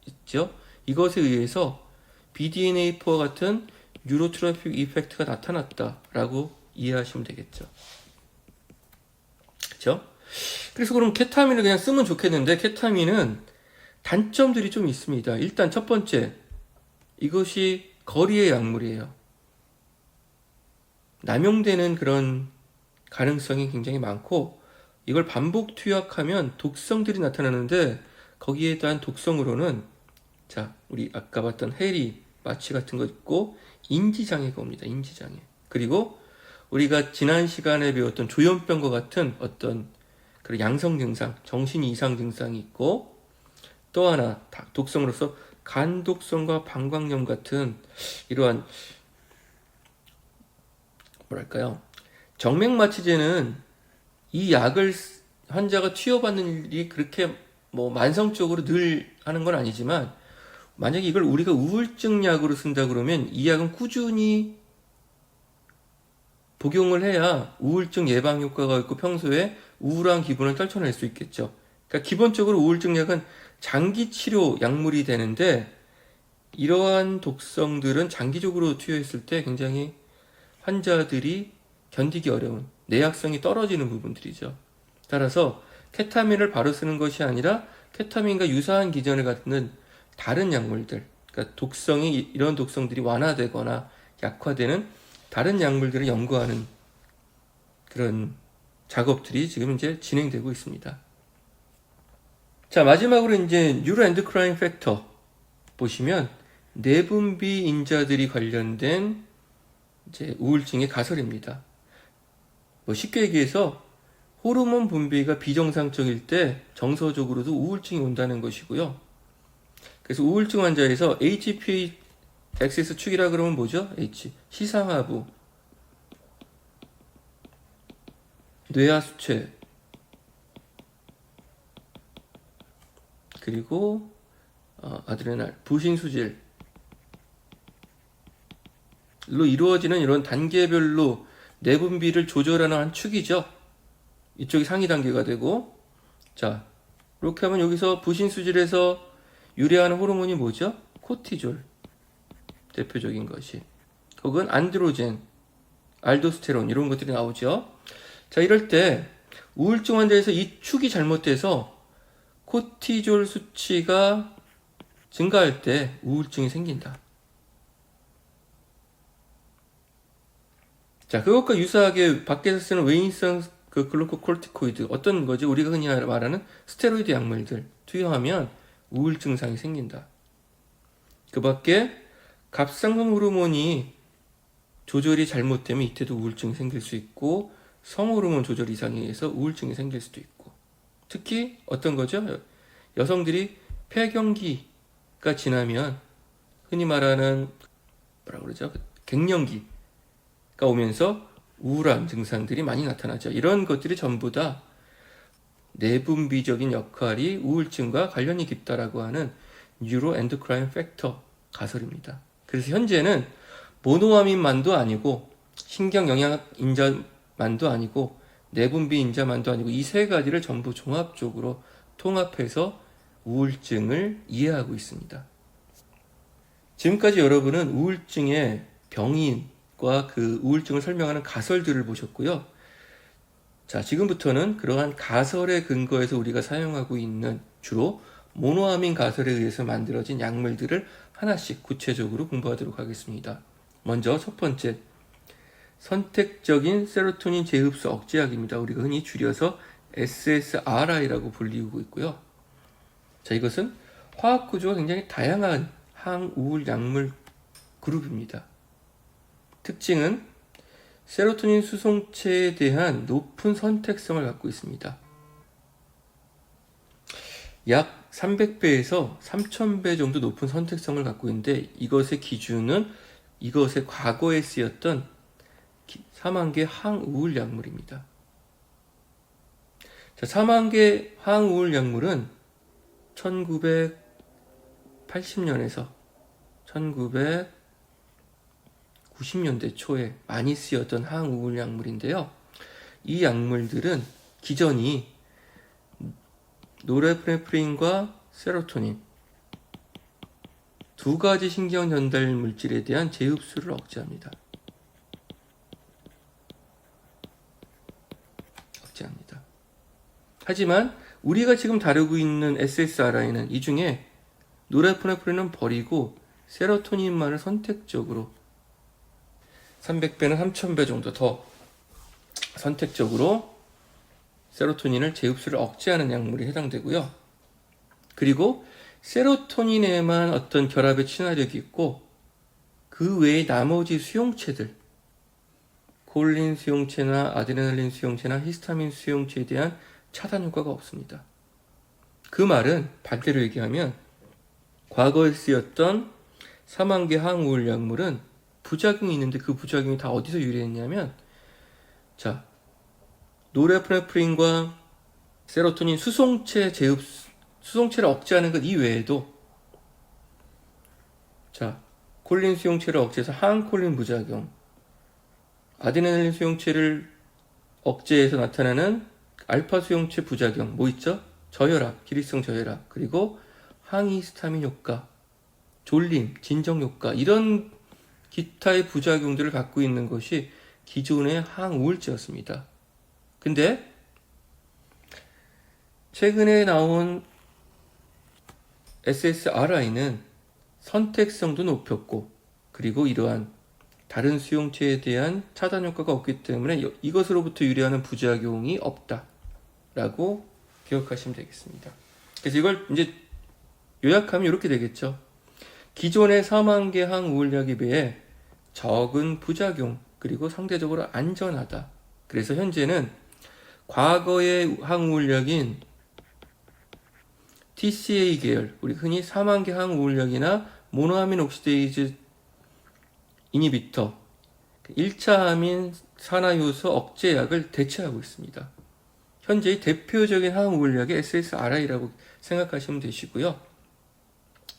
있죠? 이것에 의해서 BDNA4와 같은 뉴로트로픽 이펙트가 나타났다라고 이해하시면 되겠죠. 그렇죠? 그래서 그럼 케타민을 그냥 쓰면 좋겠는데, 케타민은 단점들이 좀 있습니다. 일단 첫 번째, 이것이 거리의 약물이에요. 남용되는 그런 가능성이 굉장히 많고, 이걸 반복 투약하면 독성들이 나타나는데, 거기에 대한 독성으로는, 자, 우리 아까 봤던 해리, 마취 같은 거 있고, 인지장애가 옵니다. 인지장애. 그리고 우리가 지난 시간에 배웠던 조현병과 같은 어떤 그런 양성 증상, 정신 이상 증상이 있고, 또 하나 독성으로서 간독성과 방광염 같은 이러한 뭐랄까요, 정맥마취제는 이 약을 환자가 투여받는 일이 그렇게 뭐 만성적으로 늘 하는 건 아니지만, 만약에 이걸 우리가 우울증 약으로 쓴다 그러면 이 약은 꾸준히 복용을 해야 우울증 예방 효과가 있고 평소에 우울한 기분을 떨쳐낼 수 있겠죠. 그러니까 기본적으로 우울증 약은 장기 치료 약물이 되는데, 이러한 독성들은 장기적으로 투여했을 때 굉장히 환자들이 견디기 어려운, 내약성이 떨어지는 부분들이죠. 따라서 케타민을 바로 쓰는 것이 아니라 케타민과 유사한 기전을 갖는 다른 약물들, 그러니까 이런 독성들이 완화되거나 약화되는 다른 약물들을 연구하는 그런 작업들이 지금 이제 진행되고 있습니다. 자, 마지막으로 이제 뉴로엔도크라인 팩터 보시면 내분비 인자들이 관련된 이제 우울증의 가설입니다. 뭐 쉽게 얘기해서 호르몬 분비가 비정상적일 때 정서적으로도 우울증이 온다는 것이고요. 그래서 우울증 환자에서 HPA 엑시스 축이라 그러면 뭐죠? H 시상하부, 뇌하수체, 그리고 아드레날, 부신수질로 이루어지는 이런 단계별로 내분비를 조절하는 한 축이죠. 이쪽이 상위 단계가 되고, 자, 이렇게 하면 여기서 부신수질에서 유래하는 호르몬이 뭐죠? 코티졸, 대표적인 것이. 혹은 안드로젠, 알도스테론 이런 것들이 나오죠. 자, 이럴 때 우울증 환자에서 이 축이 잘못돼서 코티졸 수치가 증가할 때 우울증이 생긴다. 자, 그것과 유사하게 밖에서 쓰는 외인성 그 글루코콜티코이드, 어떤 거지? 우리가 흔히 말하는 스테로이드 약물들 투여하면 우울 증상이 생긴다. 그 밖에 갑상선 호르몬이 조절이 잘못되면 이때도 우울증이 생길 수 있고, 성호르몬 조절 이상에 의해서 우울증이 생길 수도 있고, 특히 어떤 거죠? 여성들이 폐경기가 지나면 흔히 말하는 뭐라 그러죠? 갱년기가 오면서 우울한 증상들이 많이 나타나죠. 이런 것들이 전부 다 내분비적인 역할이 우울증과 관련이 깊다라고 하는 뉴로엔도크라인 팩터 가설입니다. 그래서 현재는 모노아민만도 아니고 신경영양 인자만도 아니고 내분비 인자만도 아니고 이 세 가지를 전부 종합적으로 통합해서 우울증을 이해하고 있습니다. 지금까지 여러분은 우울증의 병인과 그 우울증을 설명하는 가설들을 보셨고요. 자, 지금부터는 그러한 가설의 근거에서 우리가 사용하고 있는 주로 모노아민 가설에 의해서 만들어진 약물들을 하나씩 구체적으로 공부하도록 하겠습니다. 먼저 첫 번째, 선택적인 세로토닌 재흡수 억제약입니다. 우리가 흔히 줄여서 SSRI라고 불리고 있고요. 자, 이것은 화학 구조가 굉장히 다양한 항우울 약물 그룹입니다. 특징은 세로토닌 수송체에 대한 높은 선택성을 갖고 있습니다. 약 300배에서 3000배 정도 높은 선택성을 갖고 있는데, 이것의 기준은 이것의 과거에 쓰였던 사망계 항우울 약물입니다. 자, 사망계 항우울 약물은 1980년에서 1990년대 초에 많이 쓰였던 항우울 약물인데요. 이 약물들은 기전이 노르에프네프린과 세로토닌 두 가지 신경 전달 물질에 대한 재흡수를 억제합니다. 하지만 우리가 지금 다루고 있는 SSRI는 이 중에 노르에프네프린은 버리고 세로토닌만을 선택적으로 300배는 3000배 정도 더 선택적으로 세로토닌을 재흡수를 억제하는 약물이 해당되고요. 그리고 세로토닌에만 어떤 결합의 친화력이 있고 그 외에 나머지 수용체들, 콜린 수용체나 아드레날린 수용체나 히스타민 수용체에 대한 차단 효과가 없습니다. 그 말은 반대로 얘기하면 과거에 쓰였던 사망계 항우울 약물은 부작용이 있는데 그 부작용이 다 어디서 유래했냐면, 자, 노르에프네프린과 세로토닌 수송체를 억제하는 것 이외에도, 자, 콜린 수용체를 억제해서 항콜린 부작용, 아드레날린 수용체를 억제해서 나타나는 알파 수용체 부작용, 뭐 있죠? 저혈압, 기립성 저혈압, 그리고 항히스타민 효과, 졸림, 진정 효과, 이런 기타의 부작용들을 갖고 있는 것이 기존의 항우울제였습니다. 근데 최근에 나온 SSRI는 선택성도 높였고, 그리고 이러한 다른 수용체에 대한 차단 효과가 없기 때문에 이것으로부터 유래하는 부작용이 없다라고 기억하시면 되겠습니다. 그래서 이걸 이제 요약하면 이렇게 되겠죠. 기존의 사망계 항우울약에 비해 적은 부작용, 그리고 상대적으로 안전하다. 그래서 현재는 과거의 항우울약인 TCA 계열, 우리 흔히 사망계 항우울약이나 모노아민 옥시데이즈 이니비터, 1차 아민 산화효소 억제약을 대체하고 있습니다. 현재의 대표적인 항우울약이 SSRI라고 생각하시면 되시고요.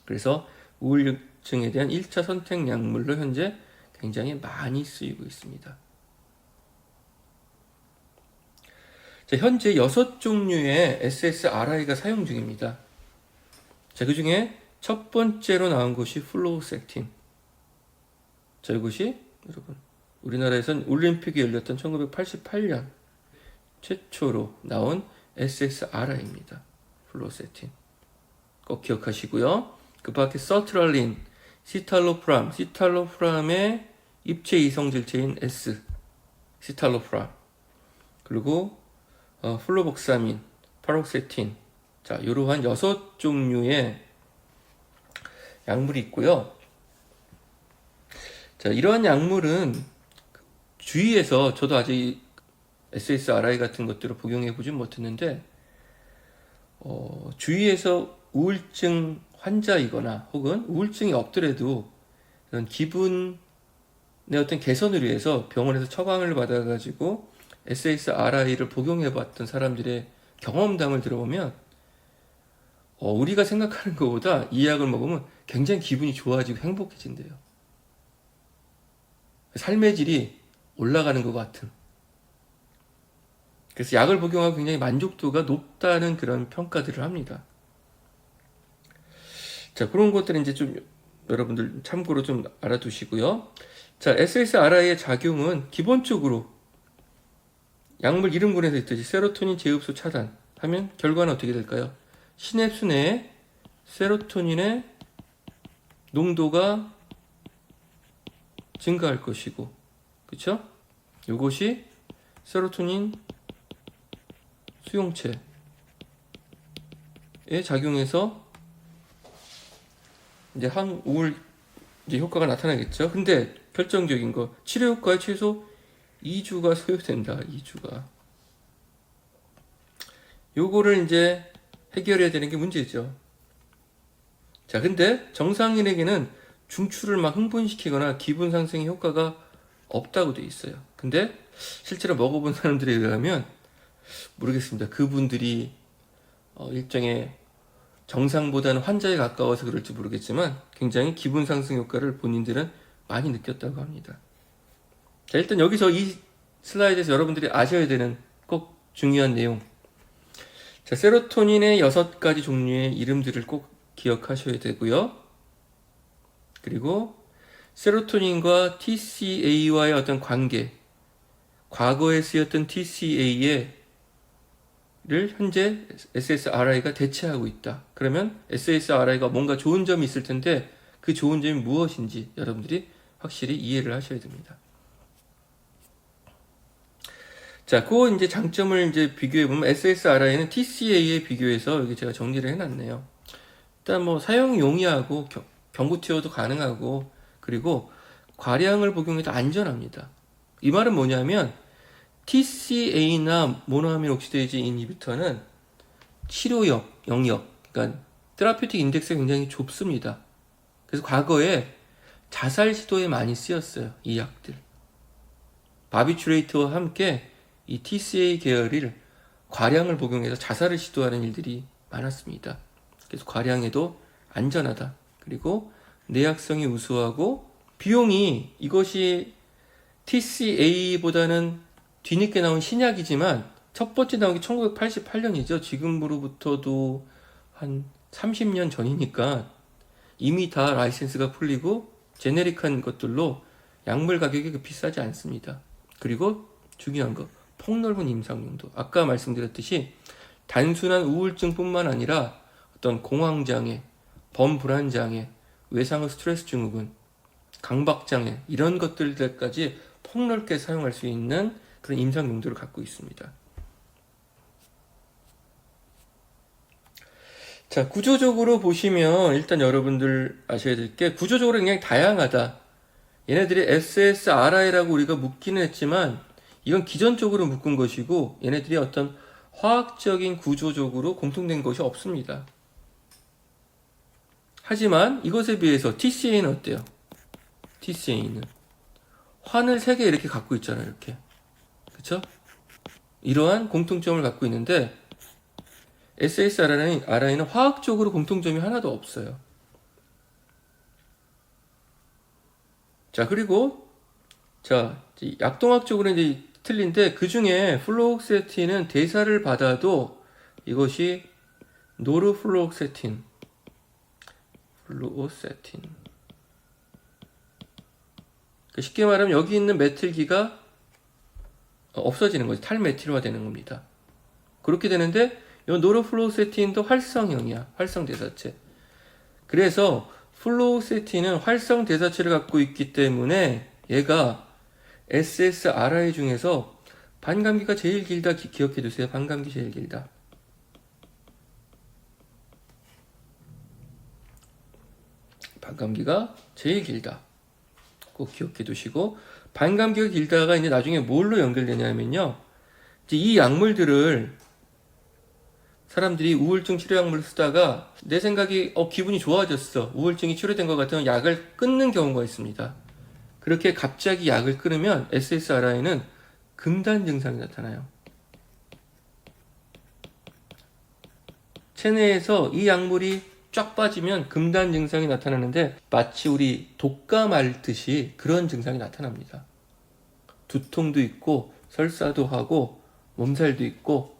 그래서 우울증에 대한 1차 선택 약물로 현재 굉장히 많이 쓰이고 있습니다. 자, 현재 6종류의 SSRI가 사용 중입니다. 자, 그 중에 첫 번째로 나온 것이 플로우섹틴. 자, 이것이 여러분 우리나라에선 올림픽이 열렸던 1988년 최초로 나온 SSRI입니다. 플로우섹틴. 꼭 기억하시고요. 그 밖에 서트랄린, 시탈로프람의 입체 이성질체인 S, 시탈로프람, 그리고 플로복사민, 파록세틴. 자, 이러한 6종류의 약물이 있고요. 자, 이러한 약물은 주위에서, 저도 아직 SSRI 같은 것들을 복용해 보진 못했는데, 주위에서 우울증 환자이거나 혹은 우울증이 없더라도 이런 기분의 어떤 개선을 위해서 병원에서 처방을 받아가지고 SSRI를 복용해 봤던 사람들의 경험담을 들어보면 우리가 생각하는 것보다 이 약을 먹으면 굉장히 기분이 좋아지고 행복해진대요. 삶의 질이 올라가는 것 같은. 그래서 약을 복용하고 굉장히 만족도가 높다는 그런 평가들을 합니다. 자, 그런 것들은 이제 좀 여러분들 참고로 좀 알아두시고요. 자, SSRI의 작용은 기본적으로 약물 이름군에서 있듯이 세로토닌 재흡수 차단 하면 결과는 어떻게 될까요? 시냅스 내에 세로토닌의 농도가 증가할 것이고, 그렇죠? 이것이 세로토닌 수용체에 작용해서 이제 항우울 이제 효과가 나타나겠죠. 근데 결정적인 거, 치료 효과에 최소 2주가 소요된다. 2주가. 요거를 이제 해결해야 되는 게 문제죠. 자, 근데 정상인에게는 중추를 막 흥분시키거나 기분 상승의 효과가 없다고 돼 있어요. 근데 실제로 먹어본 사람들에 의하면 모르겠습니다. 그분들이 일종의 정상보다는 환자에 가까워서 그럴지 모르겠지만 굉장히 기분 상승 효과를 본인들은 많이 느꼈다고 합니다. 자, 일단 여기서 이 슬라이드에서 여러분들이 아셔야 되는 꼭 중요한 내용. 자, 세로토닌의 6가지 종류의 이름들을 꼭 기억하셔야 되고요. 그리고 세로토닌과 TCA와의 어떤 관계, 과거에 쓰였던 TCA를 현재 SSRI가 대체하고 있다. 그러면 SSRI가 뭔가 좋은 점이 있을 텐데 그 좋은 점이 무엇인지 여러분들이 확실히 이해를 하셔야 됩니다. 자, 그 이제 장점을 이제 비교해 보면 SSRI는 TCA에 비교해서 여기 제가 정리를 해놨네요. 일단 뭐 사용 용이하고 경구 투여도 가능하고 그리고 과량을 복용해도 안전합니다. 이 말은 뭐냐면 TCA나 모노아민 옥시데이즈 인히비터는 치료 영역, 그러니까 테라피틱 인덱스가 굉장히 좁습니다. 그래서 과거에 자살 시도에 많이 쓰였어요. 이 약들. 바비츄레이트와 함께 이 TCA 계열을 과량을 복용해서 자살을 시도하는 일들이 많았습니다. 그래서 과량에도 안전하다. 그리고 내약성이 우수하고 비용이 이것이 TCA보다는 뒤늦게 나온 신약이지만 첫 번째 나온 게 1988년이죠. 지금으로부터도 한 30년 전이니까 이미 다 라이센스가 풀리고 제네릭한 것들로 약물 가격이 비싸지 않습니다. 그리고 중요한 거, 폭넓은 임상용도. 아까 말씀드렸듯이 단순한 우울증뿐만 아니라 어떤 공황장애, 범불안장애, 외상후 스트레스 증후군, 강박장애 이런 것들까지 폭넓게 사용할 수 있는 그런 임상 용도를 갖고 있습니다. 자, 구조적으로 보시면 일단 여러분들 아셔야 될 게 구조적으로 굉장히 다양하다. 얘네들이 SSRI라고 우리가 묶기는 했지만 이건 기전적으로 묶은 것이고 얘네들이 어떤 화학적인 구조적으로 공통된 것이 없습니다. 하지만 이것에 비해서 TCA는 어때요? TCA는 환을 3개 이렇게 갖고 있잖아요. 이렇게. 그쵸? 이러한 공통점을 갖고 있는데 SSRI는 화학적으로 공통점이 하나도 없어요. 자, 그리고 자, 약동학적으로 이제 틀린데 그 중에 플로옥세틴은 대사를 받아도 이것이 노르플로옥세틴, 쉽게 말하면 여기 있는 메틸기가 없어지는 거죠. 탈메틸화 되는 겁니다. 그렇게 되는데 이 노르플로옥세틴도 활성형이야. 활성대사체. 그래서 플로옥세틴은 활성대사체를 갖고 있기 때문에 얘가 SSRI 중에서 반감기가 제일 길다. 기억해 두세요. 반감기 제일 길다. 반감기가 제일 길다. 꼭 기억해 두시고 반감기가 길다가 이제 나중에 뭘로 연결되냐면요. 이제 이 약물들을 사람들이 우울증 치료 약물을 쓰다가 내 생각이 기분이 좋아졌어. 우울증이 치료된 것 같으면 약을 끊는 경우가 있습니다. 그렇게 갑자기 약을 끊으면 SSRI는 금단 증상이 나타나요. 체내에서 이 약물이 쫙 빠지면 금단 증상이 나타나는데 마치 우리 독감 앓듯이 그런 증상이 나타납니다. 두통도 있고 설사도 하고 몸살도 있고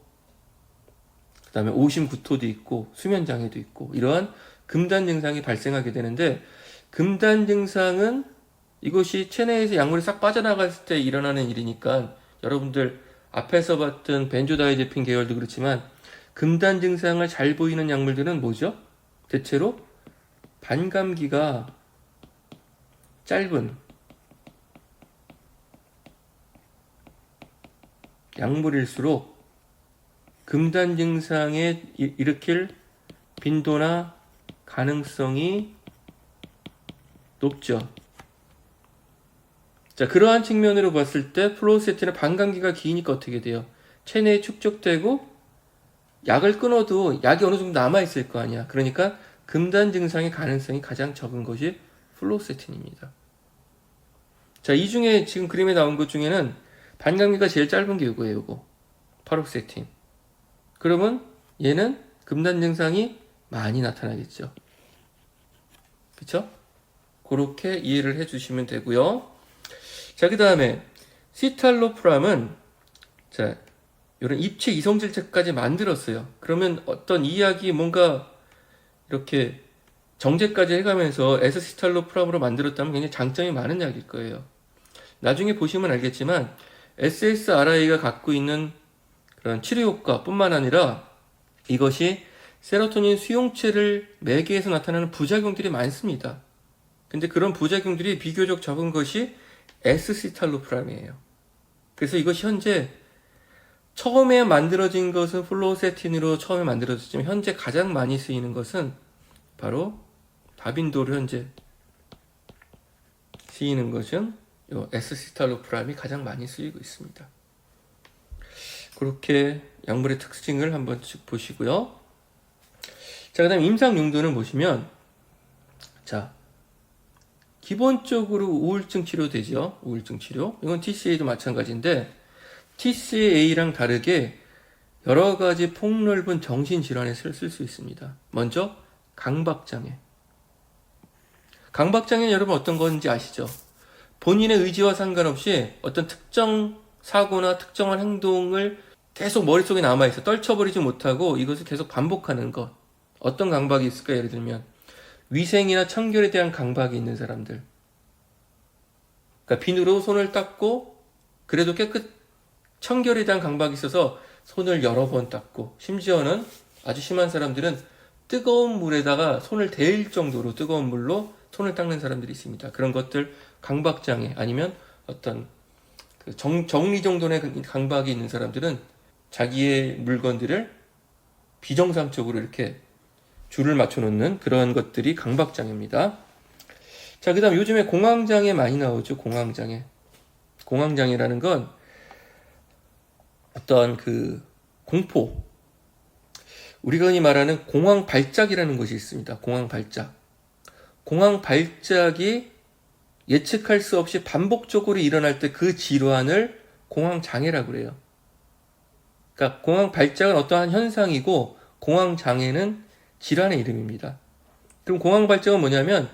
그 다음에 오심 구토도 있고 수면 장애도 있고 이러한 금단 증상이 발생하게 되는데 금단 증상은 이것이 체내에서 약물이 싹 빠져나갔을 때 일어나는 일이니까 여러분들 앞에서 봤던 벤조다이제핀 계열도 그렇지만 금단 증상을 잘 보이는 약물들은 뭐죠? 대체로 반감기가 짧은 약물일수록 금단 증상에 일으킬 빈도나 가능성이 높죠. 자, 그러한 측면으로 봤을 때 플로우세틴은 반감기가 기니까 어떻게 돼요? 체내에 축적되고 약을 끊어도 약이 어느 정도 남아있을 거 아니야. 그러니까 금단 증상의 가능성이 가장 적은 것이 플로우세틴입니다. 자, 이 중에 지금 그림에 나온 것 중에는 반감기가 제일 짧은 게 이거예요. 이거 파록세틴. 그러면 얘는 금단 증상이 많이 나타나겠죠. 그쵸? 그렇게 이해를 해주시면 되고요. 자, 그 다음에 시탈로프람은 자, 이런 입체 이성질제까지 만들었어요. 그러면 어떤 이 약이 뭔가 이렇게 정제까지 해가면서 에스시탈로프람으로 만들었다면 굉장히 장점이 많은 약일 거예요. 나중에 보시면 알겠지만 SSRI가 갖고 있는 그런 치료 효과뿐만 아니라 이것이 세로토닌 수용체를 매개해서 나타나는 부작용들이 많습니다. 근데 그런 부작용들이 비교적 적은 것이 S시탈로프람이에요. 그래서 이것이 현재 처음에 만들어진 것은 플로세틴으로 처음에 만들어졌지만 현재 가장 많이 쓰이는 것은 바로 다빈도로 현재 쓰이는 것은 이 S시탈로프람이 가장 많이 쓰이고 있습니다. 그렇게 약물의 특징을 한번 쭉 보시고요. 자, 그 다음에 임상 용도는 보시면 자, 기본적으로 우울증 치료되죠. 우울증 치료. 이건 TCA도 마찬가지인데 TCA랑 다르게 여러 가지 폭넓은 정신질환에 쓸 수 있습니다. 먼저 강박장애. 강박장애는 여러분 어떤 건지 아시죠? 본인의 의지와 상관없이 어떤 특정 사고나 특정한 행동을 계속 머릿속에 남아있어 떨쳐버리지 못하고 이것을 계속 반복하는 것. 어떤 강박이 있을까? 예를 들면 위생이나 청결에 대한 강박이 있는 사람들. 그러니까 비누로 손을 닦고 그래도 청결에 대한 강박이 있어서 손을 여러 번 닦고 심지어는 아주 심한 사람들은 뜨거운 물에다가 손을 데일 정도로 뜨거운 물로 손을 닦는 사람들이 있습니다. 그런 것들 강박장애 아니면 어떤 정리 정돈의 강박이 있는 사람들은 자기의 물건들을 비정상적으로 이렇게 줄을 맞춰 놓는 그런 것들이 강박장애입니다. 자, 그 다음 요즘에 공황장애 많이 나오죠. 공황장애. 공황장애라는 건 어떤 공포. 우리가 흔히 말하는 공황 발작이라는 것이 있습니다. 공황 발작. 공황 발작이 예측할 수 없이 반복적으로 일어날 때 그 질환을 공황장애라고 그래요. 그러니까 공황 발작은 어떠한 현상이고 공황장애는 질환의 이름입니다. 그럼 공황 발작은 뭐냐면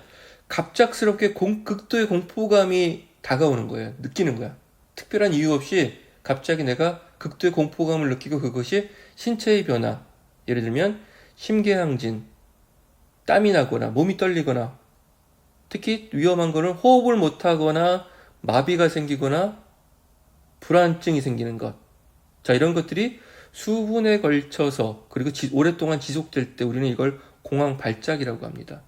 갑작스럽게 극도의 공포감이 다가오는 거예요. 느끼는 거야. 특별한 이유 없이 갑자기 내가 극도의 공포감을 느끼고 그것이 신체의 변화, 예를 들면 심계항진, 땀이 나거나 몸이 떨리거나 특히 위험한 거는 호흡을 못하거나 마비가 생기거나 불안증이 생기는 것. 자, 이런 것들이 수분에 걸쳐서 그리고 오랫동안 지속될 때 우리는 이걸 공황 발작이라고 합니다.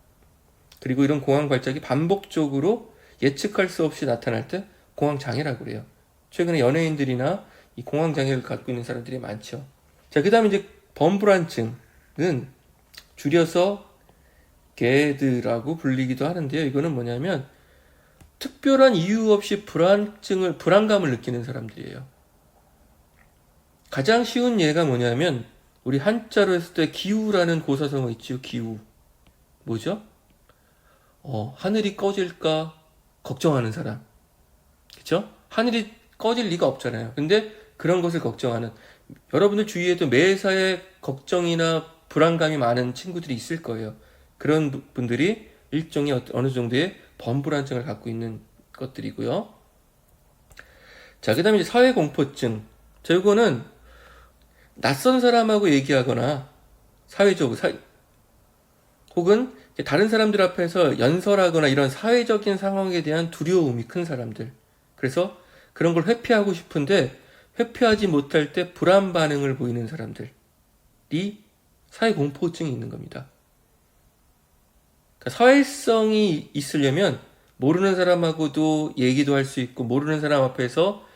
그리고 이런 공황 발작이 반복적으로 예측할 수 없이 나타날 때 공황 장애라고 그래요. 최근에 연예인들이나 이 공황 장애를 갖고 있는 사람들이 많죠. 자, 그다음에 이제 범불안증은 줄여서 GAD라고 불리기도 하는데요. 이거는 뭐냐면 특별한 이유 없이 불안감을 느끼는 사람들이에요. 가장 쉬운 예가 뭐냐면 우리 한자로 했을 때 기우라는 고사성어 있죠. 기우. 뭐죠? 하늘이 꺼질까 걱정하는 사람. 그쵸? 하늘이 꺼질 리가 없잖아요. 근데 그런 것을 걱정하는 여러분들 주위에도 매사에 걱정이나 불안감이 많은 친구들이 있을 거예요. 그런 분들이 일종의 어느 정도의 범불안증을 갖고 있는 것들이고요. 자, 그 다음에 이제 사회공포증. 자, 이거는 낯선 사람하고 얘기하거나 사회적으로 혹은 다른 사람들 앞에서 연설하거나 이런 사회적인 상황에 대한 두려움이 큰 사람들. 그래서 그런 걸 회피하고 싶은데 회피하지 못할 때 불안 반응을 보이는 사람들이 사회공포증이 있는 겁니다. 그러니까 사회성이 있으려면 모르는 사람하고도 얘기도 할 수 있고 모르는 사람 앞에서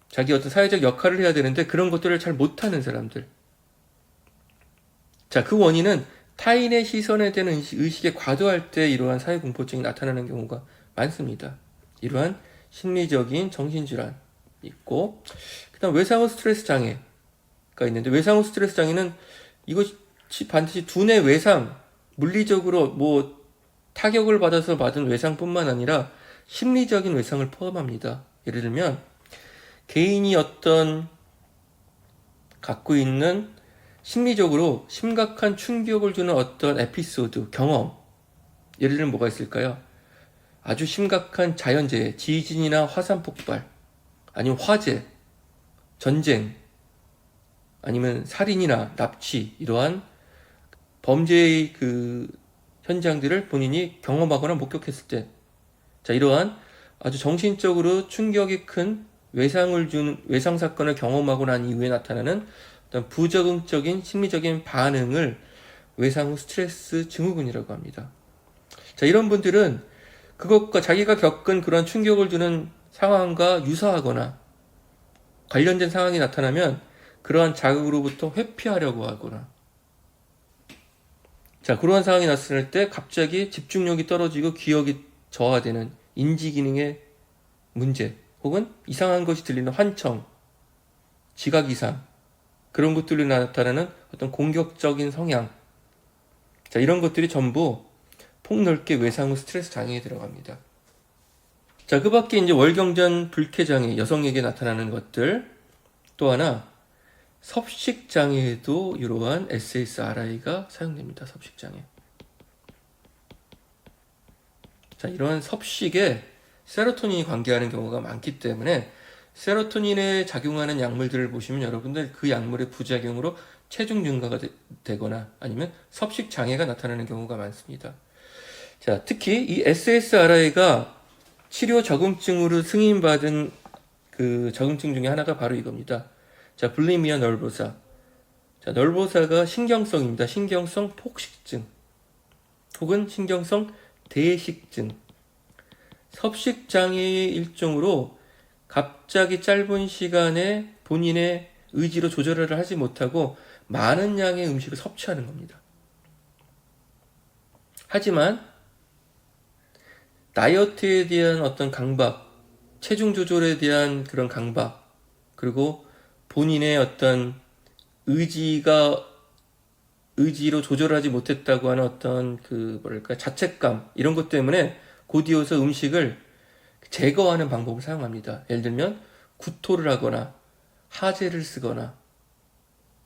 자기 어떤 사회적 역할을 해야 되는데 그런 것들을 잘 못하는 사람들. 자, 그 원인은 타인의 시선에 대한 의식에 과도할 때 이러한 사회공포증이 나타나는 경우가 많습니다. 이러한 심리적인 정신질환이 있고, 그다음 외상후 스트레스 장애가 있는데, 외상후 스트레스 장애는 이것이 반드시 두뇌 외상, 물리적으로 뭐 타격을 받아서 받은 외상뿐만 아니라 심리적인 외상을 포함합니다. 예를 들면 개인이 어떤 갖고 있는 심리적으로 심각한 충격을 주는 어떤 에피소드, 경험, 예를 들면 뭐가 있을까요? 아주 심각한 자연재해, 지진이나 화산 폭발, 아니면 화재, 전쟁, 아니면 살인이나 납치, 이러한 범죄의 그 현장들을 본인이 경험하거나 목격했을 때, 자, 이러한 아주 정신적으로 충격이 큰 외상을 준 외상 사건을 경험하고 난 이후에 나타나는 어떤 부적응적인 심리적인 반응을 외상 후 스트레스 증후군이라고 합니다. 자, 이런 분들은 그것과 자기가 겪은 그런 충격을 주는 상황과 유사하거나 관련된 상황이 나타나면 그러한 자극으로부터 회피하려고 하거나, 자, 그러한 상황이 났을 때 갑자기 집중력이 떨어지고 기억이 저하되는 인지 기능의 문제, 혹은 이상한 것이 들리는 환청, 지각 이상, 그런 것들로 나타나는 어떤 공격적인 성향, 자, 이런 것들이 전부 폭넓게 외상 후 스트레스 장애에 들어갑니다. 자, 그 밖에 이제 월경전 불쾌 장애, 여성에게 나타나는 것들, 또 하나 섭식 장애에도 이러한 SSRI가 사용됩니다. 섭식 장애. 자, 이러한 섭식에 세로토닌이 관계하는 경우가 많기 때문에 세로토닌에 작용하는 약물들을 보시면 여러분들 그 약물의 부작용으로 체중 증가가 되거나 아니면 섭식 장애가 나타나는 경우가 많습니다. 자, 특히 이 SSRI가 치료 적응증으로 승인받은 그 적응증 중에 하나가 바로 이겁니다. 자, 불리미아 널보사. 자, 널보사가 신경성입니다. 신경성 폭식증 혹은 신경성 대식증. 섭식 장애의 일종으로 갑자기 짧은 시간에 본인의 의지로 조절을 하지 못하고 많은 양의 음식을 섭취하는 겁니다. 하지만 다이어트에 대한 어떤 강박, 체중 조절에 대한 그런 강박, 그리고 본인의 어떤 의지로 조절하지 못했다고 하는 어떤 그 뭐랄까 자책감, 이런 것 때문에 곧이어서 음식을 제거하는 방법을 사용합니다. 예를 들면 구토를 하거나 하재를 쓰거나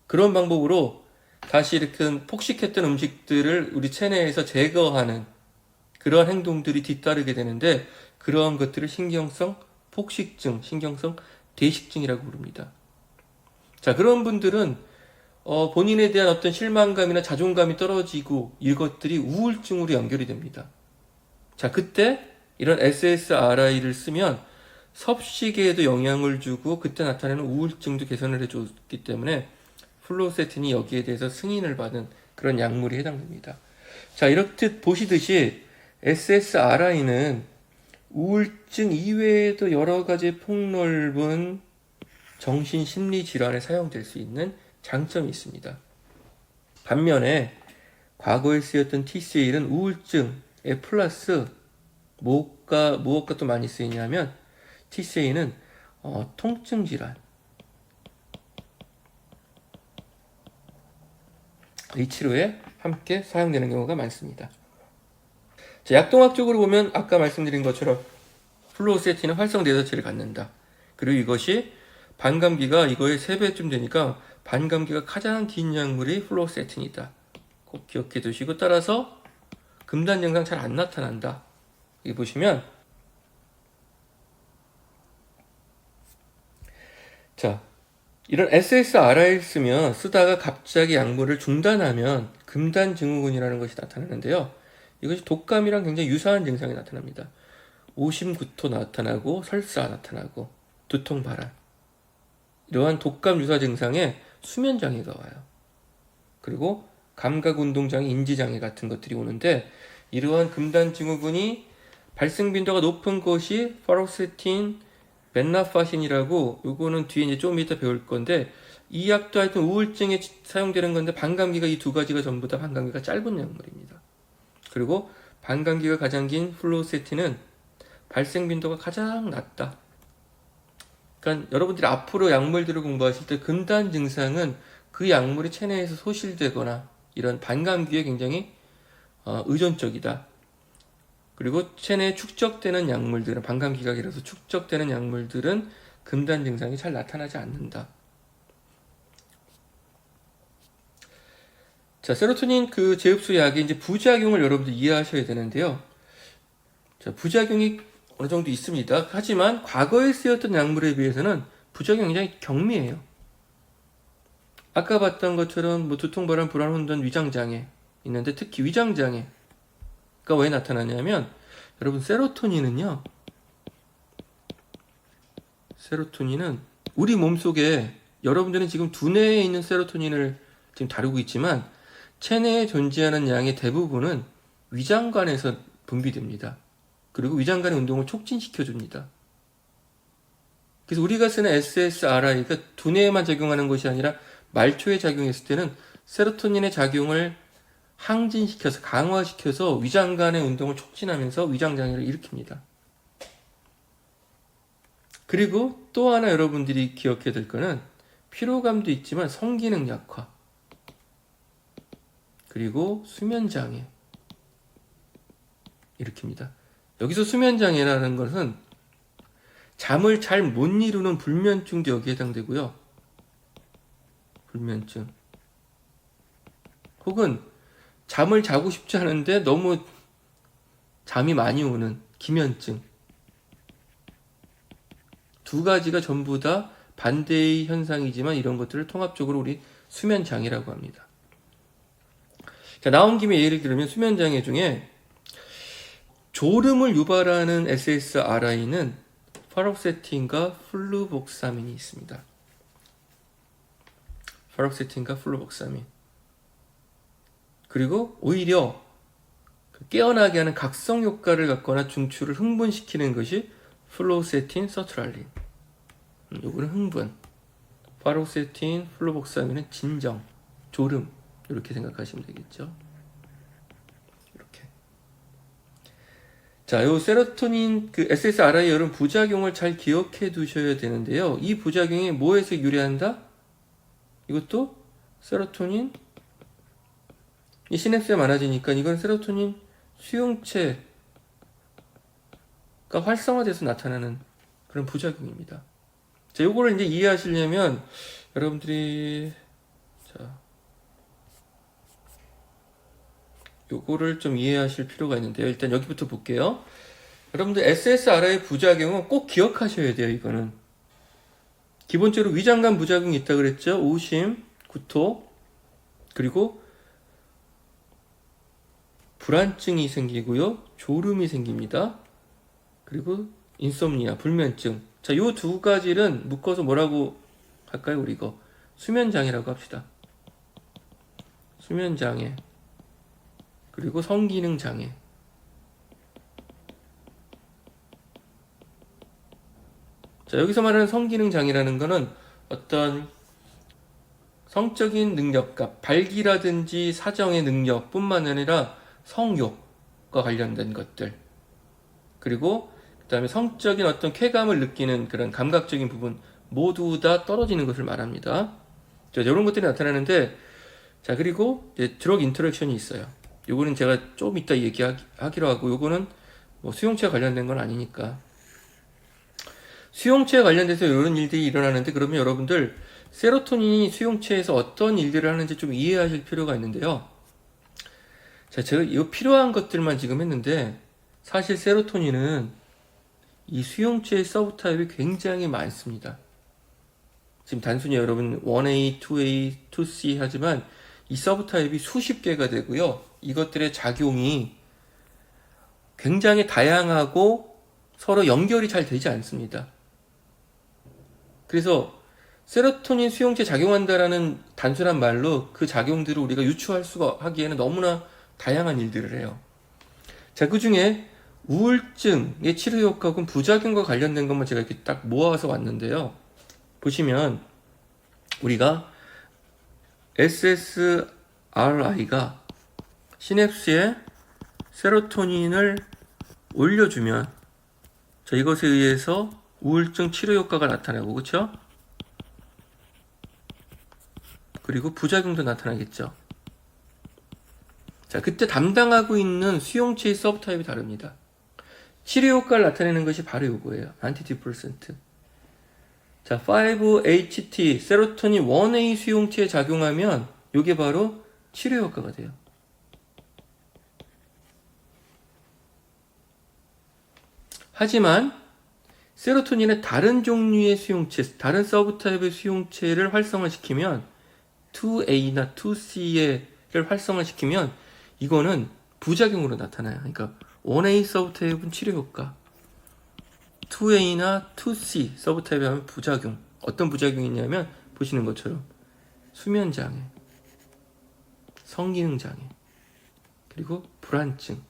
그런 방법으로 다시 이렇게 폭식했던 음식들을 우리 체내에서 제거하는 그러한 행동들이 뒤따르게 되는데, 그러한 것들을 신경성 폭식증, 신경성 대식증이라고 부릅니다. 자, 그런 분들은 본인에 대한 어떤 실망감이나 자존감이 떨어지고 이것들이 우울증으로 연결이 됩니다. 자, 그때 이런 SSRI를 쓰면 섭식에도 영향을 주고 그때 나타나는 우울증도 개선을 해줬기 때문에 플루오세틴이 여기에 대해서 승인을 받은 그런 약물이 해당됩니다. 자, 이렇듯 보시듯이 SSRI는 우울증 이외에도 여러 가지 폭넓은 정신심리질환에 사용될 수 있는 장점이 있습니다. 반면에 과거에 쓰였던 TCA는 우울증에 플러스 무엇과 또 많이 쓰이냐면 TCA는 통증 질환, 이 치료에 함께 사용되는 경우가 많습니다. 자, 약동학적으로 보면 아까 말씀드린 것처럼 플루오세틴은 활성 대사체를 갖는다. 그리고 이것이 반감기가 이거의 3배쯤 되니까 반감기가 가장 긴 약물이 플루오세틴이다. 꼭 기억해 두시고, 따라서 금단 증상 잘 안 나타난다. 여기 보시면 자, 이런 SSRI를 쓰다가 갑자기 약물을 중단하면 금단 증후군이라는 것이 나타나는데요. 이것이 독감이랑 굉장히 유사한 증상이 나타납니다. 오심, 구토 나타나고 설사 나타나고 두통, 발할, 이러한 독감 유사 증상에 수면 장애가 와요. 그리고 감각 운동 장애, 인지 장애 같은 것들이 오는데, 이러한 금단 증후군이 발생 빈도가 높은 것이 파로세틴, 벤나파신이라고, 요거는 뒤에 이제 좀 이따 배울 건데, 이 약도 하여튼 우울증에 사용되는 건데 반감기가 이 두 가지가 전부 다 반감기가 짧은 약물입니다. 그리고 반감기가 가장 긴 플루오세틴은 발생 빈도가 가장 낮다. 그러니까 여러분들이 앞으로 약물들을 공부하실 때 금단 증상은 그 약물이 체내에서 소실되거나 이런 반감기에 굉장히 의존적이다. 그리고 체내에 축적되는 약물들은 반감기가 길어서 축적되는 약물들은 금단 증상이 잘 나타나지 않는다. 자, 세로토닌 그 재흡수 약의 이제 부작용을 여러분들 이해하셔야 되는데요. 자, 부작용이 어느 정도 있습니다. 하지만 과거에 쓰였던 약물에 비해서는 부작용이 굉장히 경미해요. 아까 봤던 것처럼 뭐 두통발한 불안 혼돈 위장장애 있는데 특히 위장장애가 왜 나타나냐면 여러분 세로토닌은 우리 몸속에 여러분들은 지금 두뇌에 있는 세로토닌을 지금 다루고 있지만 체내에 존재하는 양의 대부분은 위장관에서 분비됩니다. 그리고 위장관의 운동을 촉진시켜줍니다. 그래서 우리가 쓰는 SSRI가 두뇌에만 작용하는 것이 아니라 말초에 작용했을 때는 세로토닌의 작용을 항진시켜서 강화시켜서 위장관의 운동을 촉진하면서 위장장애를 일으킵니다. 그리고 또 하나 여러분들이 기억해야 될 거는 피로감도 있지만 성기능 약화 그리고 수면장애 일으킵니다. 여기서 수면장애라는 것은 잠을 잘 못 이루는 불면증도 여기에 해당되고요. 불면증 혹은 잠을 자고 싶지 않은데 너무 잠이 많이 오는 기면증 두 가지가 전부 다 반대의 현상이지만 이런 것들을 통합적으로 우리 수면장애라고 합니다. 자, 나온 김에 예를 들면 수면장애 중에 졸음을 유발하는 SSRI는 파록세틴과 플루복사민이 있습니다. 파록세틴과 플루복사민. 그리고 오히려 깨어나게 하는 각성 효과를 갖거나 중추를 흥분시키는 것이 플로세틴, 서트랄린. 요거는 흥분. 파록세틴, 플루복사민은 진정, 졸음. 이렇게 생각하시면 되겠죠. 이렇게. 자, 요 세로토닌 그 SSRI 여러분 부작용을 잘 기억해 두셔야 되는데요. 이 부작용이 뭐에서 유래한다? 이것도 세로토닌 이 시냅스에 많아지니까 이건 세로토닌 수용체가 활성화돼서 나타나는 그런 부작용입니다. 자, 요거를 이제 이해하시려면 여러분들이 요거를 좀 이해하실 필요가 있는데요. 일단 여기부터 볼게요. 여러분들 SSRI의 부작용은 꼭 기억하셔야 돼요. 이거는 기본적으로 위장관 부작용이 있다 그랬죠. 오심, 구토, 그리고 불안증이 생기고요. 졸음이 생깁니다. 그리고 인솜니아, 불면증. 자, 요 두 가지는 묶어서 뭐라고 할까요? 우리 이거 수면장애라고 합시다. 수면장애. 그리고 성기능장애. 자, 여기서 말하는 성기능장애라는 거는 어떤 성적인 능력, 그러니까 발기라든지 사정의 능력뿐만 아니라 성욕과 관련된 것들, 그리고 그 다음에 성적인 어떤 쾌감을 느끼는 그런 감각적인 부분 모두 다 떨어지는 것을 말합니다. 자, 이런 것들이 나타나는데, 자, 그리고 이제 드럭 인터랙션이 있어요. 요거는 제가 좀 이따 얘기하기로 하고, 요거는 뭐 수용체와 관련된 건 아니니까. 수용체에 관련돼서 이런 일들이 일어나는데, 그러면 여러분들 세로토닌이 수용체에서 어떤 일들을 하는지 좀 이해하실 필요가 있는데요. 자, 제가 이 필요한 것들만 지금 했는데, 사실 세로토닌은 이 수용체의 서브타입이 굉장히 많습니다. 지금 단순히 여러분 1A, 2A, 2C 하지만 이 서브타입이 수십 개가 되고요. 이것들의 작용이 굉장히 다양하고 서로 연결이 잘 되지 않습니다. 그래서 세로토닌 수용체 작용한다라는 단순한 말로 그 작용들을 우리가 유추할 수가 하기에는 너무나 다양한 일들을 해요. 자, 그 중에 우울증의 치료 효과 혹은 부작용과 관련된 것만 제가 이렇게 딱 모아서 왔는데요. 보시면 우리가 SSRI가 시냅스에 세로토닌을 올려주면 자, 이것에 의해서 우울증 치료 효과가 나타나고 그렇죠? 그리고 부작용도 나타나겠죠. 자, 그때 담당하고 있는 수용체의 서브타입이 다릅니다. 치료 효과를 나타내는 것이 바로 이거예요. 안티디프레센트. 자, 5-HT 세로토닌 1A 수용체에 작용하면 이게 바로 치료 효과가 돼요. 하지만 세로토닌의 다른 종류의 수용체, 다른 서브타입의 수용체를 활성화시키면 2A나 2C를 활성화시키면 이거는 부작용으로 나타나요. 그러니까 1A 서브타입은 치료 효과, 2A나 2C 서브타입에 하면 부작용. 어떤 부작용이 있냐면 보시는 것처럼 수면장애, 성기능장애, 그리고 불안증,